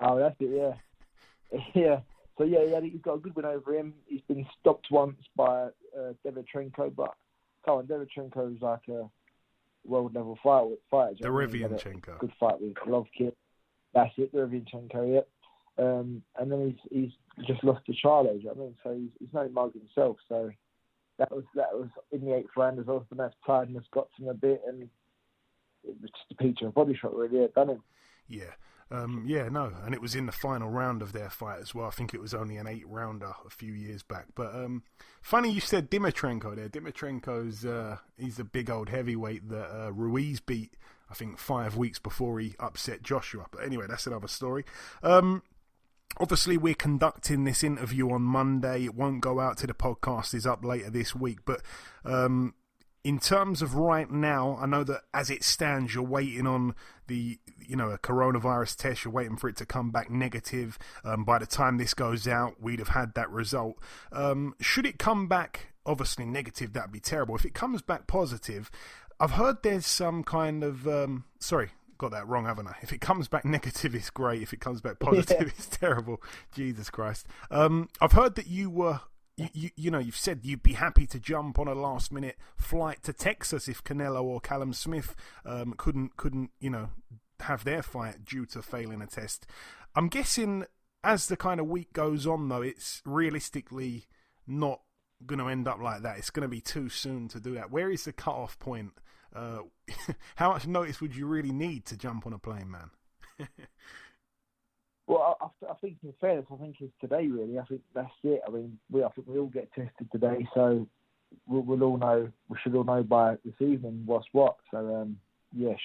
Oh, that's it. Yeah. So he's got a good win over him. He's been stopped once by Derevyanchenko, but Derevyanchenko is like a world level fighter. Derevyanchenko. Good fight with Golovkin. That's it, Derevyanchenko. Yeah. And then he's just lost to Charlo. You know what I mean? So he's no mug himself. So. That was in the 8th round as well. The next tiredness got to him a bit, and it was just a picture of body shot really. It done him. Yeah. And it was in the final round of their fight as well. I think it was only an 8-rounder a few years back. But funny you said Dimitrenko there. Dimitrenko's he's a big old heavyweight that Ruiz beat, I think, 5 weeks before he upset Joshua. But anyway, that's another story. Obviously, we're conducting this interview on Monday. It won't go out till the podcast is up later this week. But in terms of right now, I know that as it stands, you're waiting on a coronavirus test. You're waiting for it to come back negative. By the time this goes out, we'd have had that result. Should it come back, obviously negative, that'd be terrible. If it comes back positive, I've heard there's some kind of... got that wrong, haven't I? If it comes back negative, it's great. If it comes back positive, it's terrible. Jesus Christ. I've heard that you've said you'd be happy to jump on a last-minute flight to Texas if Canelo or Callum Smith couldn't have their fight due to failing a test. I'm guessing as the kind of week goes on, though, it's realistically not going to end up like that. It's going to be too soon to do that. Where is the cut-off point how much notice would you really need to jump on a plane, man? Well, I think in fairness, I think it's today really. I think that's it. I mean, I think we all get tested today, so we'll all know. We should all know by this evening what's what. So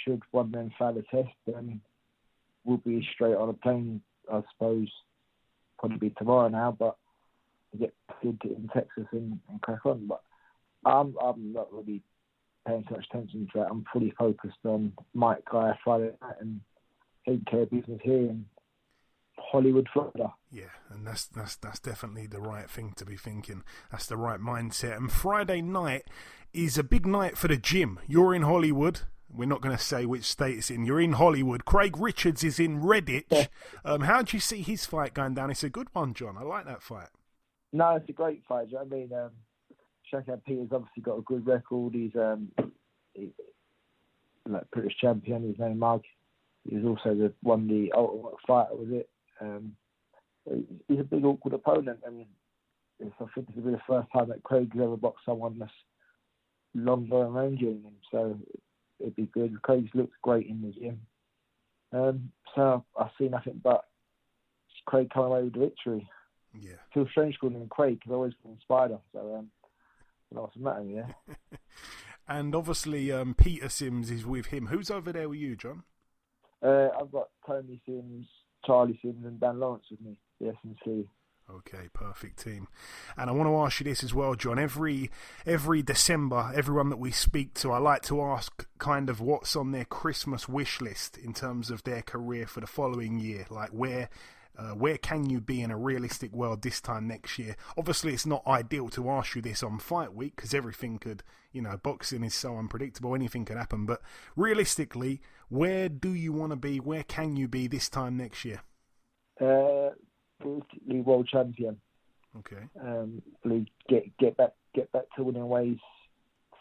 should one man fail the test, then we'll be straight on a plane. I suppose probably be tomorrow now, but we get in Texas and crack on. But I'm not really paying too much attention to that. I'm fully focused on Mike Guy Friday night and taking care of business here in Hollywood, Florida. Yeah, and that's definitely the right thing to be thinking. That's the right mindset. And Friday night is a big night for the gym. You're in Hollywood. We're not going to say which state it's in. You're in Hollywood. Craig Richards is in Redditch. How do you see his fight going down? It's a good one, John. I like that fight. No, it's a great fight. I mean, Shankar Peter's obviously got a good record. He's like British champion. His name Mug. He was also won the Ultimate Fighter, was it? He's a big awkward opponent, and I think this will be the first time that Craig's ever boxed someone that's longer and rangier than him. So it'd be good. Craig looks great in the gym. So I see nothing but Craig coming away with the victory. Yeah. Feels strange calling him Craig because I always call him Spider. So I don't know what's the matter, yeah. And obviously Peter Sims is with him. Who's over there with you, John? I've got Tony Sims, Charlie Sims, and Dan Lawrence with me, the S&C. Okay, perfect team. And I want to ask you this as well, John. Every December, everyone that we speak to, I like to ask kind of what's on their Christmas wish list in terms of their career for the following year. Like where can you be in a realistic world this time next year? Obviously, it's not ideal to ask you this on fight week because everything could, boxing is so unpredictable, anything could happen. But realistically, where do you want to be? Where can you be this time next year? Basically world champion. Okay. Get back to winning ways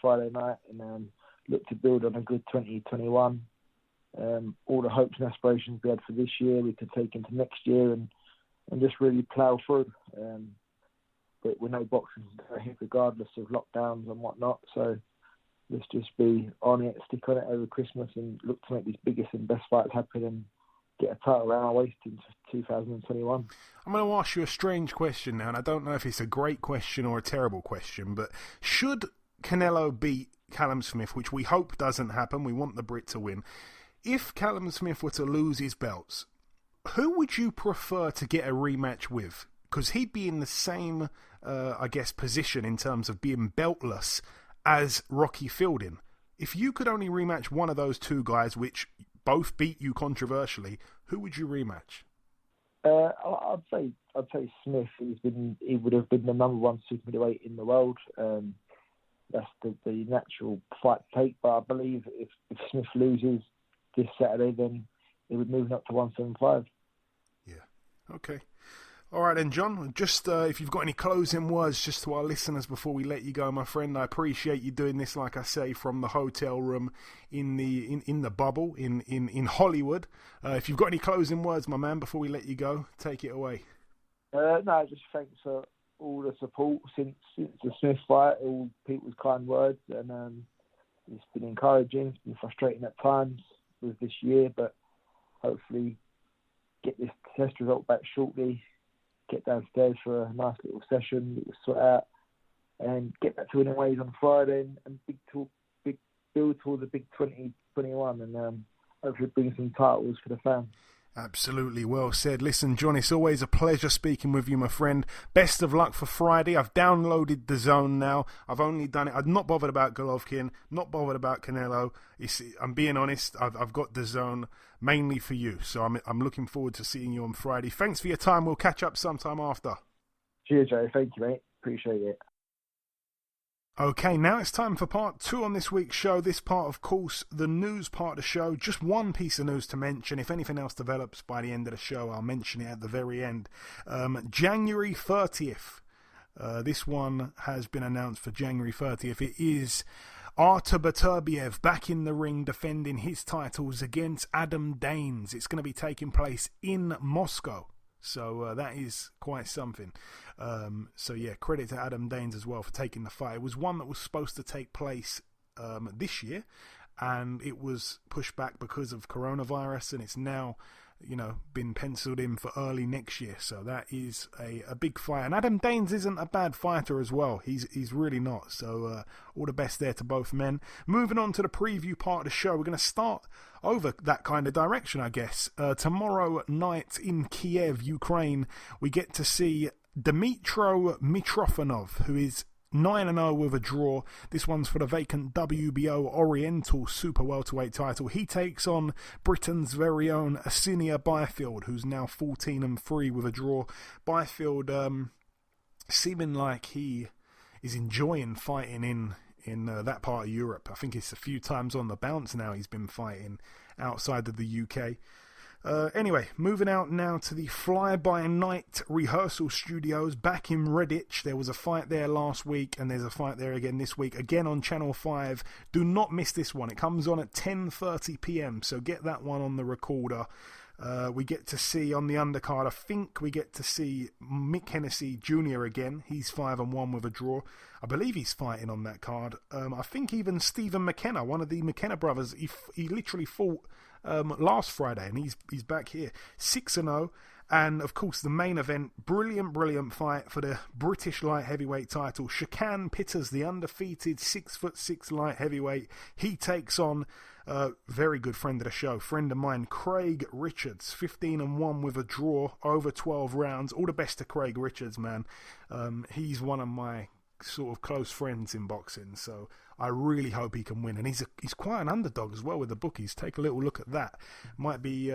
Friday night and look to build on a good 2021. All the hopes and aspirations we had for this year we could take into next year and just really plough through. But we know boxing is going to hit regardless of lockdowns and whatnot. So let's just be on it, stick on it over Christmas and look to make these biggest and best fights happen and get a title around our waist in 2021. I'm going to ask you a strange question now, and I don't know if it's a great question or a terrible question, but should Canelo beat Callum Smith, which we hope doesn't happen, we want the Brit to win, if Callum Smith were to lose his belts, who would you prefer to get a rematch with? Because he'd be in the same, position in terms of being beltless as Rocky Fielding. If you could only rematch one of those two guys, which both beat you controversially, who would you rematch? I'd say Smith. He would have been the number one super-middleweight in the world. That's the natural fight to take. But I believe if Smith loses this Saturday, then he would move up to 175. Yeah. Okay. All right then, John. Just if you've got any closing words just to our listeners before we let you go, my friend. I appreciate you doing this, like I say, from the hotel room in the bubble in Hollywood. If you've got any closing words, my man, before we let you go, take it away. No, just thanks for all the support since the Smith fight, all people's kind words, and it's been encouraging. It's been frustrating at times with this year, but hopefully get this test result back shortly. Get downstairs for a nice little session, little sweat out, and get back to winning ways on Friday and big build towards the big 2021 and hopefully bring some titles for the fans. Absolutely, well said. Listen, John, it's always a pleasure speaking with you, my friend. Best of luck for Friday. I've downloaded the Zone now. I've only done it. I'm not bothered about Golovkin, not bothered about Canelo. I'm being honest. I've got the Zone mainly for you, so I'm looking forward to seeing you on Friday. Thanks for your time. We'll catch up sometime after. Cheers, Joe. Thank you, mate. Appreciate it. Okay, now it's time for part 2 on this week's show. This part, of course, the news part of the show. Just one piece of news to mention. If anything else develops by the end of the show, I'll mention it at the very end. January 30th. This one has been announced for January 30th. It is Artur Beterbiev back in the ring defending his titles against Adam Daines. It's going to be taking place in Moscow. So that is quite something. So yeah, credit to Adam Daines as well for taking the fight. It was one that was supposed to take place this year, and it was pushed back because of coronavirus, and it's now, been penciled in for early next year. So that is a big fight. And Adam Daines isn't a bad fighter as well. He's really not. So all the best there to both men. Moving on to the preview part of the show, we're going to start over that kind of direction, I guess. Tomorrow night in Kiev, Ukraine, we get to see Dmytro Mitrofanov, who is 9-0 with a draw. This one's for the vacant WBO Oriental Super Welterweight title. He takes on Britain's very own Asinia Byfield, who's now 14-3 with a draw. Byfield seeming like he is enjoying fighting in that part of Europe. I think it's a few times on the bounce now he's been fighting outside of the UK. Anyway, moving out now to the fly-by-night rehearsal studios back in Redditch. There was a fight there last week, and there's a fight there again this week, again on Channel 5. Do not miss this one. It comes on at 10:30 p.m, so get that one on the recorder. We get to see on the undercard, I think we get to see Mick Hennessy Jr. again. He's 5-1 with a draw. I believe he's fighting on that card. I think even Stephen McKenna, one of the McKenna brothers, he literally fought last Friday, and he's back here, 6-0. And of course the main event, brilliant fight for the British light heavyweight title. Shakan Pitters, the undefeated 6'6" light heavyweight, he takes on very good friend of the show, friend of mine, Craig Richards, 15-1 with a draw over 12 rounds. All the best to Craig Richards, man. He's one of my sort of close friends in boxing, so I really hope he can win. And he's quite an underdog as well with the bookies. Take a little look at that. Might be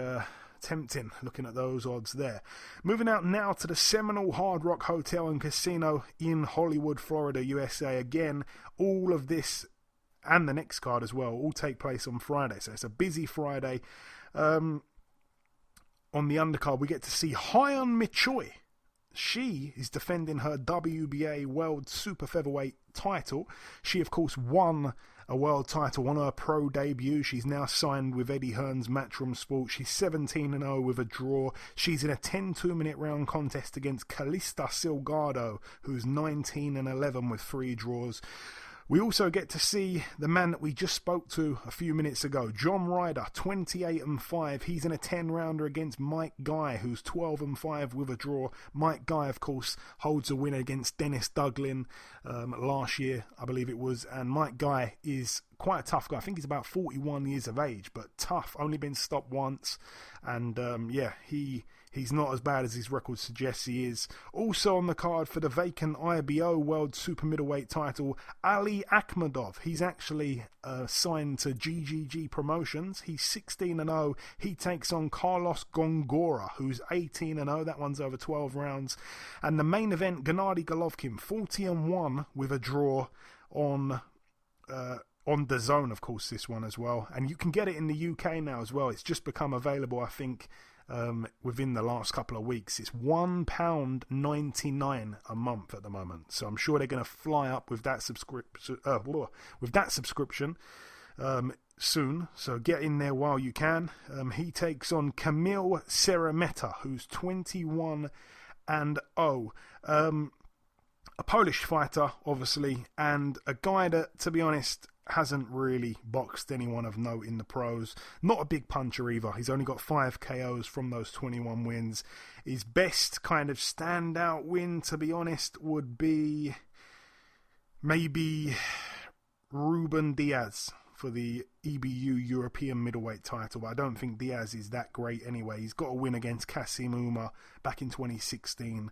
tempting looking at those odds there. Moving out now to the Seminole Hard Rock Hotel and Casino in Hollywood, Florida, USA. Again, all of this and the next card as well all take place on Friday, so it's a busy Friday. On the undercard, we get to see Hyun Michoi. She is defending her WBA World Super Featherweight title. She, of course, won a world title on her pro debut. She's now signed with Eddie Hearn's Matchroom Sport. She's 17-0 with a draw. She's in a 10 2-minute round contest against Calista Silgado, who's 19-11 with 3 draws. We also get to see the man that we just spoke to a few minutes ago, John Ryder, 28-5. He's in a 10-rounder against Mike Guy, who's 12-5 with a draw. Mike Guy, of course, holds a win against Dennis Duglin last year, I believe it was. And Mike Guy is quite a tough guy. I think he's about 41 years of age, but tough. Only been stopped once. And he's not as bad as his record suggests he is. Also on the card for the vacant IBO World Super-Middleweight title, Ali Akhmedov. He's actually signed to GGG Promotions. He's 16-0. He takes on Carlos Gongora, who's 18-0. That one's over 12 rounds. And the main event, Gennady Golovkin, 40-1 with a draw on the zone, of course, this one as well. And you can get it in the UK now as well. It's just become available, I think, within the last couple of weeks. It's £1.99 a month at the moment, so I'm sure they're going to fly up with that subscription soon, so get in there while you can. He takes on Kamil Seremeta, who's 21-0, a Polish fighter, obviously, and a guy that, to be honest, hasn't really boxed anyone of note in the pros. Not a big puncher either. He's only got 5 KOs from those 21 wins. His best kind of standout win, to be honest, would be maybe Ruben Diaz for the EBU European middleweight title. But I don't think Diaz is that great anyway. He's got a win against Kasim Umar back in 2016.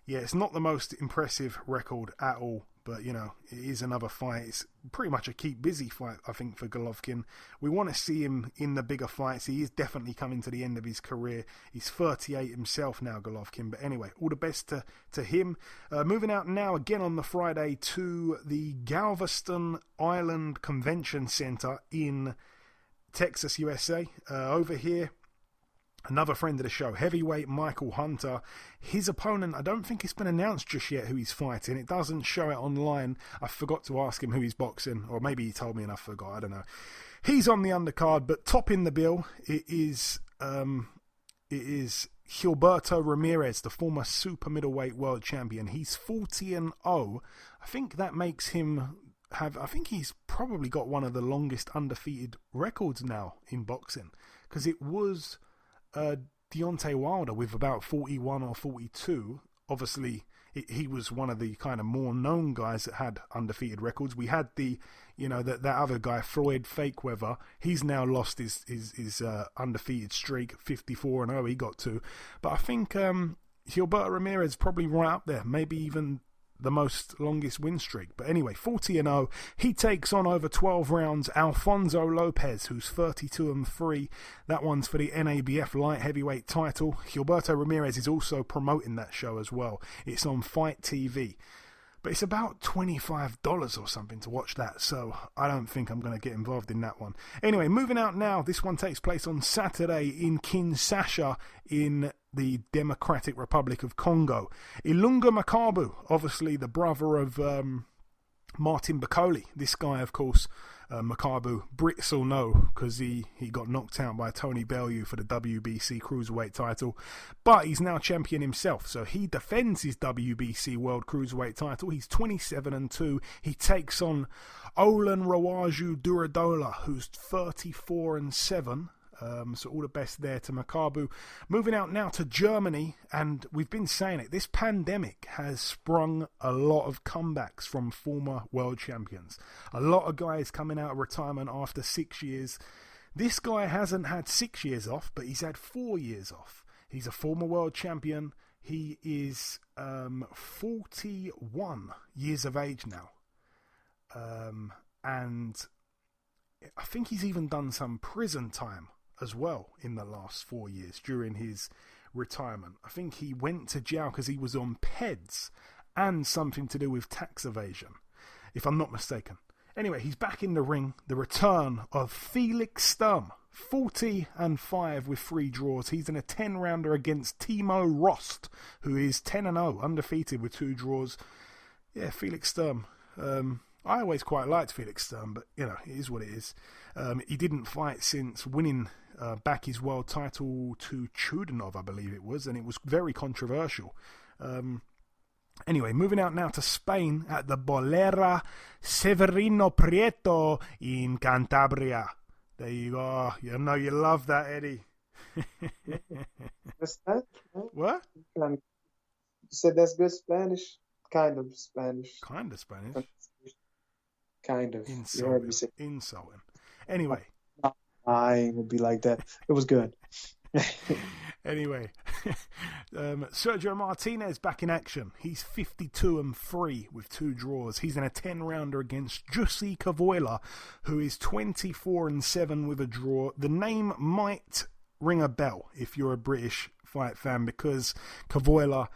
Yeah, it's not the most impressive record at all, but, it is another fight. It's pretty much a keep busy fight, I think, for Golovkin. We want to see him in the bigger fights. He is definitely coming to the end of his career. He's 38 himself now, Golovkin. But anyway, all the best to him. Moving out now, again on the Friday, to the Galveston Island Convention Center in Texas, USA. Over here, another friend of the show, heavyweight Michael Hunter. His opponent, I don't think it's been announced just yet who he's fighting. It doesn't show it online. I forgot to ask him who he's boxing, or maybe he told me and I forgot. I don't know. He's on the undercard, but topping the bill, it is Gilberto Ramirez, the former super middleweight world champion. He's 40-0. I think that makes him I think he's probably got one of the longest undefeated records now in boxing, because it was Deontay Wilder with about 41 or 42. Obviously, he was one of the kind of more known guys that had undefeated records. We had that other guy, Floyd Fakeweather. He's now lost his undefeated streak, 54-0 he got to. But I think Gilberto Ramirez is probably right up there, maybe even the most longest win streak. But anyway, 40-0. He takes on over 12 rounds Alfonso Lopez, who's 32-3. That one's for the NABF light heavyweight title. Gilberto Ramirez is also promoting that show as well. It's on Fight TV. But it's about $25 or something to watch that, so I don't think I'm going to get involved in that one. Anyway, moving out now. This one takes place on Saturday in Kinshasa in the Democratic Republic of Congo. Ilunga Makabu, obviously the brother of Martin Bakole. This guy, of course, Makabu, Brits will know because he got knocked out by Tony Bellew for the WBC Cruiserweight title. But he's now champion himself, so he defends his WBC World Cruiserweight title. He's 27-2. He takes on Olan Rawaju Duradola, who's 34-7. So all the best there to Makabu. Moving out now to Germany, and we've been saying it, this pandemic has sprung a lot of comebacks from former world champions. A lot of guys coming out of retirement after 6 years. This guy hasn't had 6 years off, but he's had 4 years off. He's a former world champion. He is 41 years of age now. And I think he's even done some prison time as well in the last 4 years during his retirement. I think he went to jail because he was on PEDs and something to do with tax evasion, if I'm not mistaken. Anyway, he's back in the ring. The return of Felix Sturm, 40-5 with 3 draws. He's in a 10-rounder against Timo Rost, who is 10-0, undefeated with 2 draws. Yeah, Felix Sturm. I always quite liked Felix Sturm, but, it is what it is. He didn't fight since winning back his world title to Chudanov, I believe it was, and it was very controversial. Anyway, moving out now to Spain at the Bolera Severino Prieto in Cantabria. There you go. You know you love that, Eddie. What's that? What? You said that's good Spanish? Kind of Spanish. Kind of Spanish? Kind of. Insulting. Anyway. I ain't gonna be like that. It was good. Anyway, Sergio Martinez back in action. He's 52-3 with 2 draws. He's in a 10-rounder against Jussi Cavoila, who is 24-7 with a draw. The name might ring a bell if you're a British fight fan, because Cavoila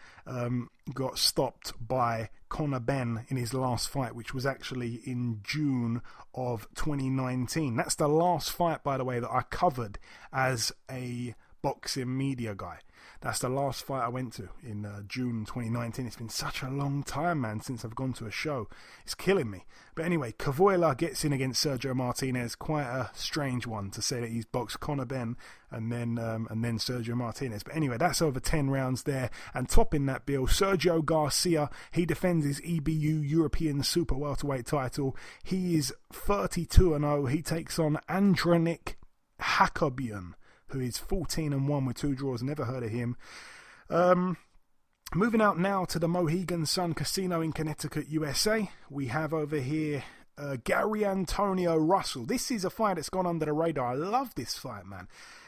got stopped by Conor Benn in his last fight, which was actually in June of 2019. That's the last fight, by the way, that I covered as a boxing media guy. That's the last fight I went to in June 2019. It's been such a long time, man, since I've gone to a show. It's killing me. But anyway, Cavoila gets in against Sergio Martinez. Quite a strange one to say that he's boxed Conor Benn and then Sergio Martinez. But anyway, that's over 10 rounds there. And topping that bill, Sergio Garcia. He defends his EBU European Super Welterweight title. He is 32-0. He takes on Andranik Hakobian, who is 14-1 with 2 draws. Never heard of him. Moving out now to the Mohegan Sun Casino in Connecticut, USA. We have over here Gary Antonio Russell. This is a fight that's gone under the radar. I love this fight, man.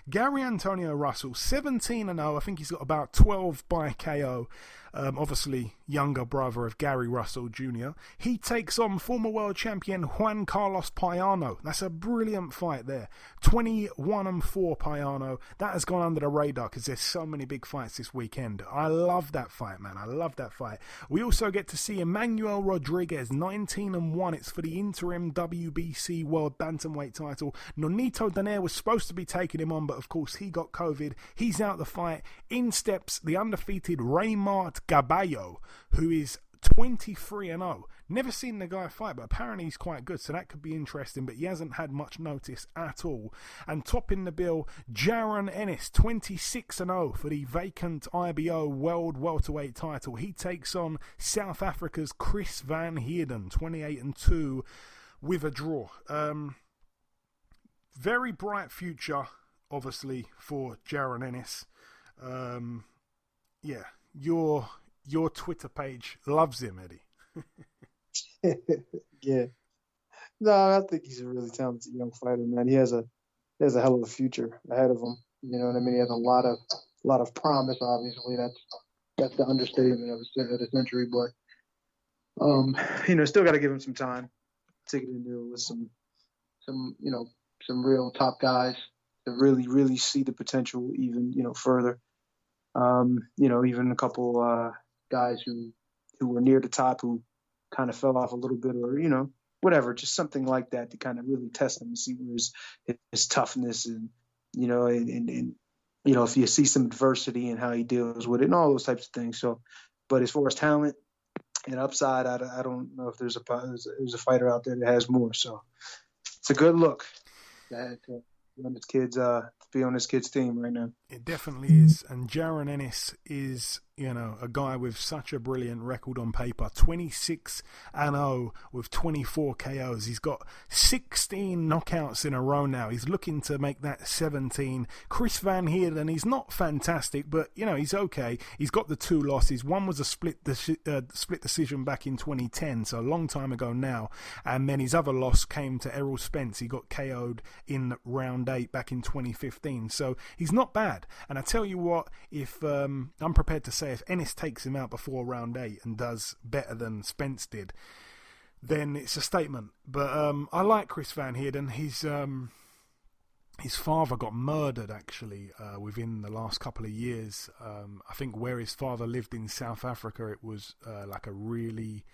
Gary Antonio Russell, 17-0. I think he's got about 12 by KO. Obviously, younger brother of Gary Russell Jr. He takes on former world champion Juan Carlos Payano. That's a brilliant fight there. 21-4 Payano. That has gone under the radar because there's so many big fights this weekend. I love that fight, man. I love that fight. We also get to see Emmanuel Rodriguez, 19-1. It's for the interim WBC World Bantamweight title. Nonito Donaire was supposed to be taking him on, but of course he got COVID. He's out the fight. In steps the undefeated Raymart Gaballo, who is 23-0. Never seen the guy fight, but apparently he's quite good, so that could be interesting, but he hasn't had much notice at all. And topping the bill, Jaron Ennis, 26-0 for the vacant IBO World Welterweight title. He takes on South Africa's Chris Van Heerden, 28-2 with a draw. Very bright future, obviously, for Jaron Ennis. Yeah, your Twitter page loves him, Eddie. Yeah. No, I think he's a really talented young fighter, man. He has a hell of a future ahead of him. You know what I mean? He has a lot of promise. Obviously, that's the understatement of the century. But still got to give him some time to get into with some real top guys to really see the potential even further. Even a couple guys who were near the top who kind of fell off a little bit, or whatever, just something like that to kind of really test him and see where his toughness and if you see some adversity and how he deals with it and all those types of things. So, but as far as talent and upside, I don't know if there's a fighter out there that has more. So it's a good look to be on this kid's team right now. It definitely is. And Jaron Ennis is, a guy with such a brilliant record on paper. 26-0 with 24 KOs. He's got 16 knockouts in a row now. He's looking to make that 17. Chris Van Heerden, he's not fantastic, but, he's okay. He's got the 2 losses. One was a split decision back in 2010, so a long time ago now. And then his other loss came to Errol Spence. He got KO'd in round 8 back in 2015. So he's not bad. And I tell you what, if I'm prepared to say if Ennis takes him out before round 8 and does better than Spence did, then it's a statement. But I like Chris Van Heerden. His father got murdered, actually, within the last couple of years. I think where his father lived in South Africa, it was like a really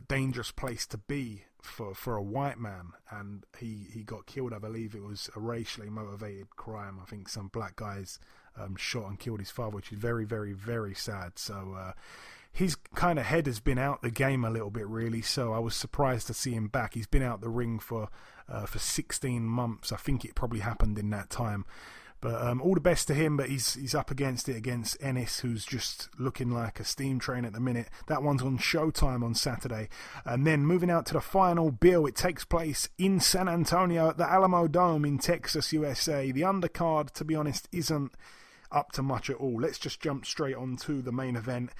dangerous place to be for a white man, and he got killed. I believe it was a racially motivated crime. I think some black guys shot and killed his father, which is very, very, very sad. So his kind of head has been out the game a little bit, really. So I was surprised to see him back. He's been out the ring for 16 months. I think it probably happened in that time. But all the best to him, but he's up against Ennis, who's just looking like a steam train at the minute. That one's on Showtime on Saturday. And then moving out to the final bill, it takes place in San Antonio at the Alamo Dome in Texas, USA. The undercard, to be honest, isn't up to much at all. Let's just jump straight on to the main event.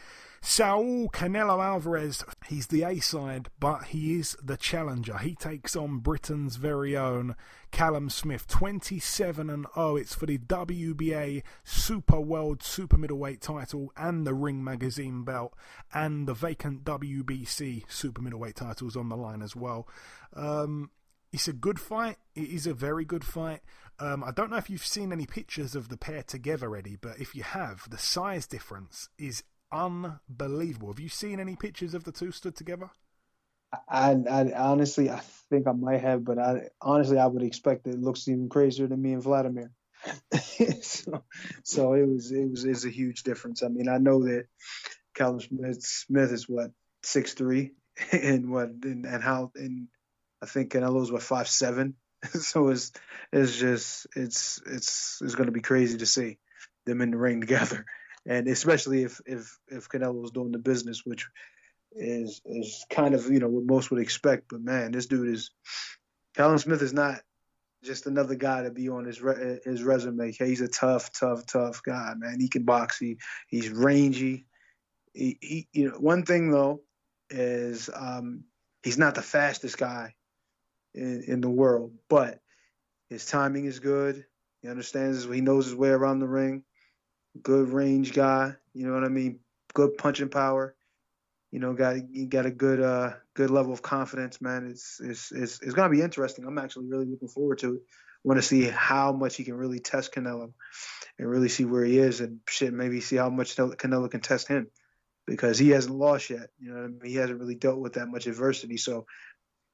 Saul Canelo Alvarez, he's the A-side, but he is the challenger. He takes on Britain's very own Callum Smith, 27-0. It's for the WBA Super-Middleweight title and the Ring Magazine belt, and the vacant WBC Super-Middleweight titles on the line as well. It's a good fight. It is a very good fight. I don't know if you've seen any pictures of the pair together, Eddie, but if you have, the size difference is unbelievable. Have you seen any pictures of the two stood together? I honestly, I think I might have, but I would expect it looks even crazier than me and Vladimir. so it's a huge difference. I mean, I know that Callum Smith is 6'3", and I think Canelo's 5'7". So it's going to be crazy to see them in the ring together. And especially if Canelo was doing the business, which is kind of, what most would expect. But, man, Callum Smith is not just another guy to be on his resume. He's a tough guy, man. He can box. He's rangy. One thing, though, is he's not the fastest guy in the world, but his timing is good. He understands. He knows his way around the ring. Good range guy, you know what I mean? Good punching power. Got a good level of confidence, man. It's gonna be interesting. I'm actually really looking forward to it. Want to see how much he can really test Canelo, and really see where he is, and maybe see how much Canelo can test him, because he hasn't lost yet. You know what I mean? He hasn't really dealt with that much adversity, so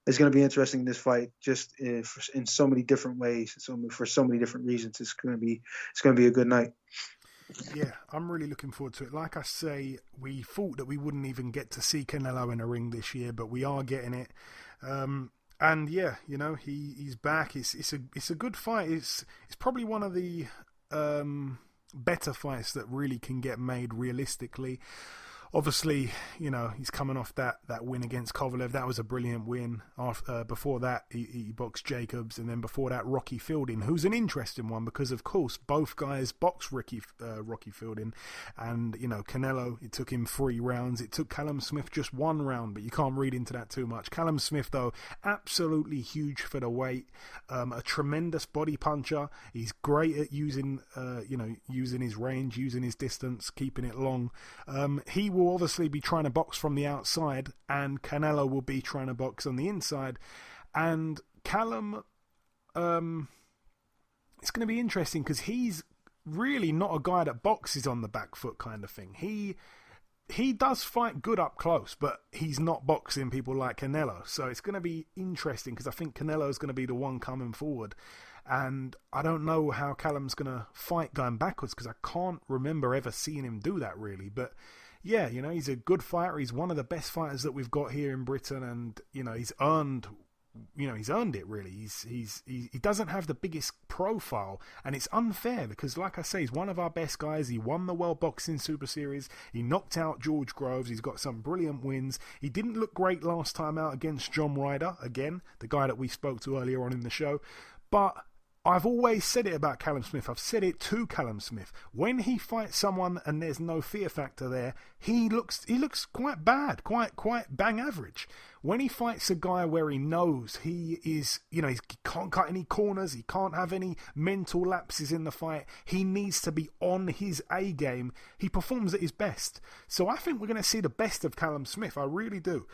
it's going to be interesting, this fight, just in so many different ways, for so many different reasons. It's going to be a good night. Yeah, I'm really looking forward to it. Like I say, we thought that we wouldn't even get to see Canelo in a ring this year, but we are getting it. And yeah, you know, he's back. It's a good fight. It's probably one of the better fights that really can get made realistically. Obviously, you know, he's coming off that win against Kovalev. That was a brilliant win. Before that, he boxed Jacobs, and then before that, Rocky Fielding, who's an interesting one because, of course, both guys boxed Rocky Fielding. And, you know, Canelo, it took him 3 rounds. It took Callum Smith just 1 round, but you can't read into that too much. Callum Smith, though, absolutely huge for the weight. A tremendous body puncher. He's great at using his range, using his distance, keeping it long. He will obviously be trying to box from the outside, and Canelo will be trying to box on the inside. And Callum, it's going to be interesting because he's really not a guy that boxes on the back foot kind of thing. He does fight good up close, but he's not boxing people like Canelo. So it's going to be interesting because I think Canelo is going to be the one coming forward. And I don't know how Callum's going to fight going backwards because I can't remember ever seeing him do that really. But yeah, you know, he's a good fighter. He's one of the best fighters that we've got here in Britain, and you know, he's earned it really. He doesn't have the biggest profile, and it's unfair because, like I say, he's one of our best guys. He won the World Boxing Super Series. He knocked out George Groves. He's got some brilliant wins. He didn't look great last time out against John Ryder, again, the guy that we spoke to earlier on in the show, but I've always said it about Callum Smith. I've said it to Callum Smith. When he fights someone and there's no fear factor there, he looks quite bad, quite bang average. When he fights a guy where he knows he is, you know, he can't cut any corners, he can't have any mental lapses in the fight, he needs to be on his A game, he performs at his best. So I think we're going to see the best of Callum Smith. I really do.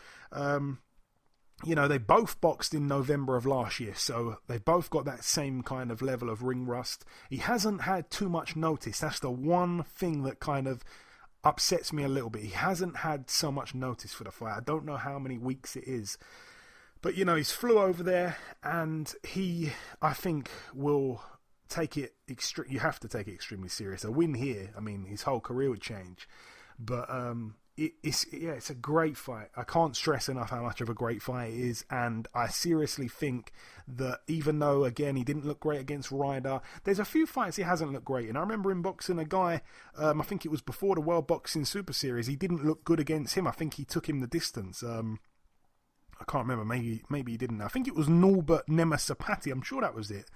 You know, they both boxed in November of last year, so they both got that same kind of level of ring rust. He hasn't had too much notice. That's the one thing that kind of upsets me a little bit. He hasn't had so much notice for the fight. I don't know how many weeks it is. But, you know, he's flew over there, and he, I think, will take it... You have to take it extremely serious. A win here, I mean, his whole career would change. But... It's a great fight. I can't stress enough how much of a great fight it is, and I seriously think that even though, again, he didn't look great against Ryder, there's a few fights he hasn't looked great in. I remember him boxing a guy, I think it was before the World Boxing Super Series, he didn't look good against him. I think he took him the distance. I can't remember, maybe he didn't. I think it was Norbert Nemasapati, I'm sure that was it.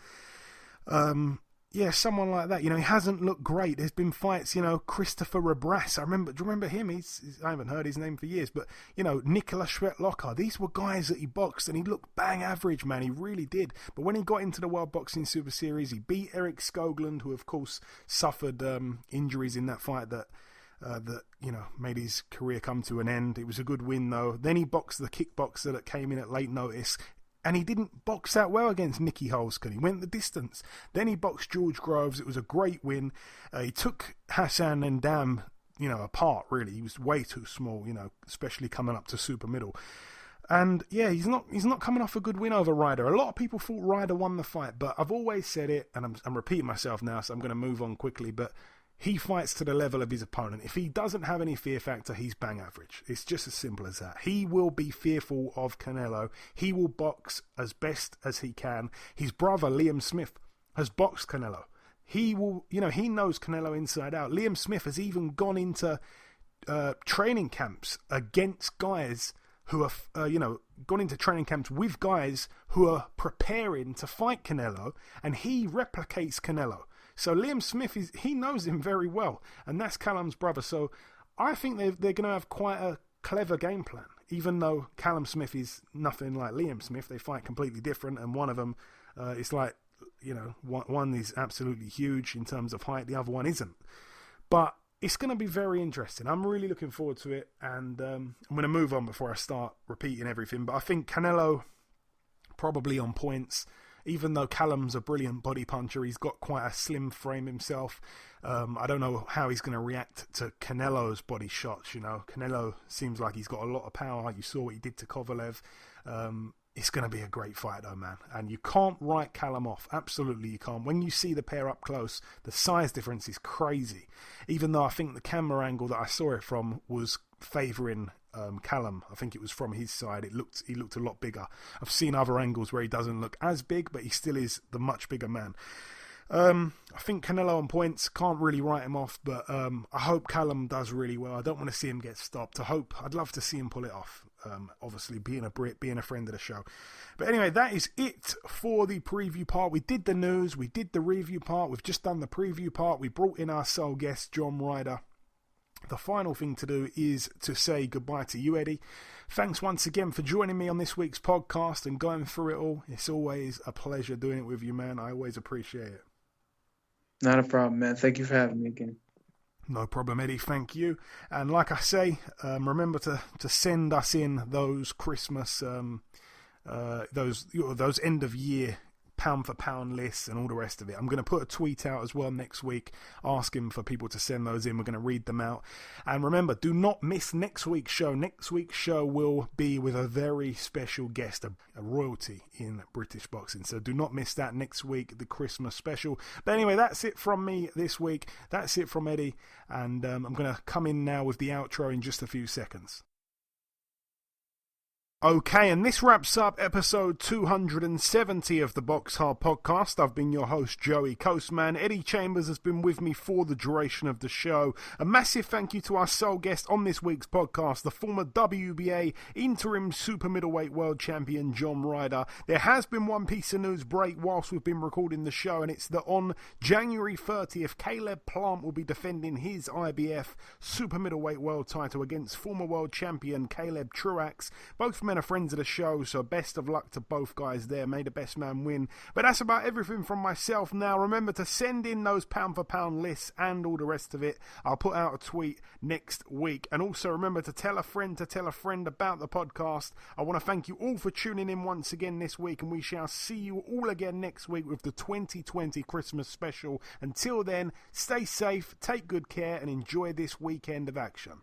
Yeah, someone like that. You know, he hasn't looked great. There's been fights, you know, Christopher Rebras. Do you remember him? I haven't heard his name for years. But, you know, Nicolas Schwetlocker. These were guys that he boxed, and he looked bang average, man. He really did. But when he got into the World Boxing Super Series, he beat Eric Skoglund, who, of course, suffered injuries in that fight that you know, made his career come to an end. It was a good win, though. Then he boxed the kickboxer that came in at late notice, and he didn't box that well against Nicky Holzken. He went the distance. Then he boxed George Groves. It was a great win. He took Hassan Ndam, you know, apart, really. He was way too small, you know, especially coming up to super middle. And, yeah, he's not coming off a good win over Ryder. A lot of people thought Ryder won the fight, but I've always said it, and I'm repeating myself now, so I'm going to move on quickly, but he fights to the level of his opponent. If he doesn't have any fear factor, he's bang average. It's just as simple as that. He will be fearful of Canelo. He will box as best as he can. His brother, Liam Smith, has boxed Canelo. He will, you know, he knows Canelo inside out. Liam Smith has even gone into training camps against guys who are, you know, gone into training camps with guys who are preparing to fight Canelo, and he replicates Canelo. So Liam Smith, he knows him very well, and that's Callum's brother. So I think they're going to have quite a clever game plan, even though Callum Smith is nothing like Liam Smith. They fight completely different, and one of them is like, you know, one is absolutely huge in terms of height, the other one isn't. But it's going to be very interesting. I'm really looking forward to it, and I'm going to move on before I start repeating everything. But I think Canelo probably on points. Even though Callum's a brilliant body puncher, he's got quite a slim frame himself. I don't know how he's going to react to Canelo's body shots. You know, Canelo seems like he's got a lot of power. You saw what he did to Kovalev. It's going to be a great fight, though, man. And you can't write Callum off. Absolutely, you can't. When you see the pair up close, the size difference is crazy. Even though I think the camera angle that I saw it from was favouring Callum. I think it was from his side. He looked a lot bigger. I've seen other angles where he doesn't look as big, but he still is the much bigger man. I think Canelo on points, can't really write him off, but I hope Callum does really well. I don't want to see him get stopped. I'd love to see him pull it off. Obviously, being a Brit, being a friend of the show. But anyway, that is it for the preview part. We did the news, we did the review part, we've just done the preview part. We brought in our sole guest, John Ryder. The final thing to do is to say goodbye to you, Eddie. Thanks once again for joining me on this week's podcast and going through it all. It's always a pleasure doing it with you, man. I always appreciate it. Not a problem, man. Thank you for having me again. No problem, Eddie. Thank you. And like I say, remember to send us in those Christmas, those end of year pound for pound lists and all the rest of it. I'm going to put a tweet out as well next week asking for people to send those in. We're going to read them out. And remember, do not miss next week's show. Next week's show will be with a very special guest, a royalty in British boxing. So do not miss that next week, the Christmas special. But anyway, that's it from me this week. That's it from Eddie. And I'm going to come in now with the outro in just a few seconds. Okay, and this wraps up episode 270 of the BoxHard Podcast. I've been your host, Joey Coastman. Eddie Chambers has been with me for the duration of the show. A massive thank you to our sole guest on this week's podcast, the former WBA interim super-middleweight world champion, John Ryder. There has been one piece of news break whilst we've been recording the show, and it's that on January 30th, Caleb Plant will be defending his IBF super-middleweight world title against former world champion Caleb Truax. Both men are friends of the show, so best of luck to both guys there. May the best man win. But that's about everything from myself now. Remember to send in those pound for pound lists and all the rest of it. I'll put out a tweet next week. And also remember to tell a friend about the podcast. I want to thank you all for tuning in once again this week, and we shall see you all again next week with the 2020 Christmas special. Until then, stay safe, take good care, and enjoy this weekend of action.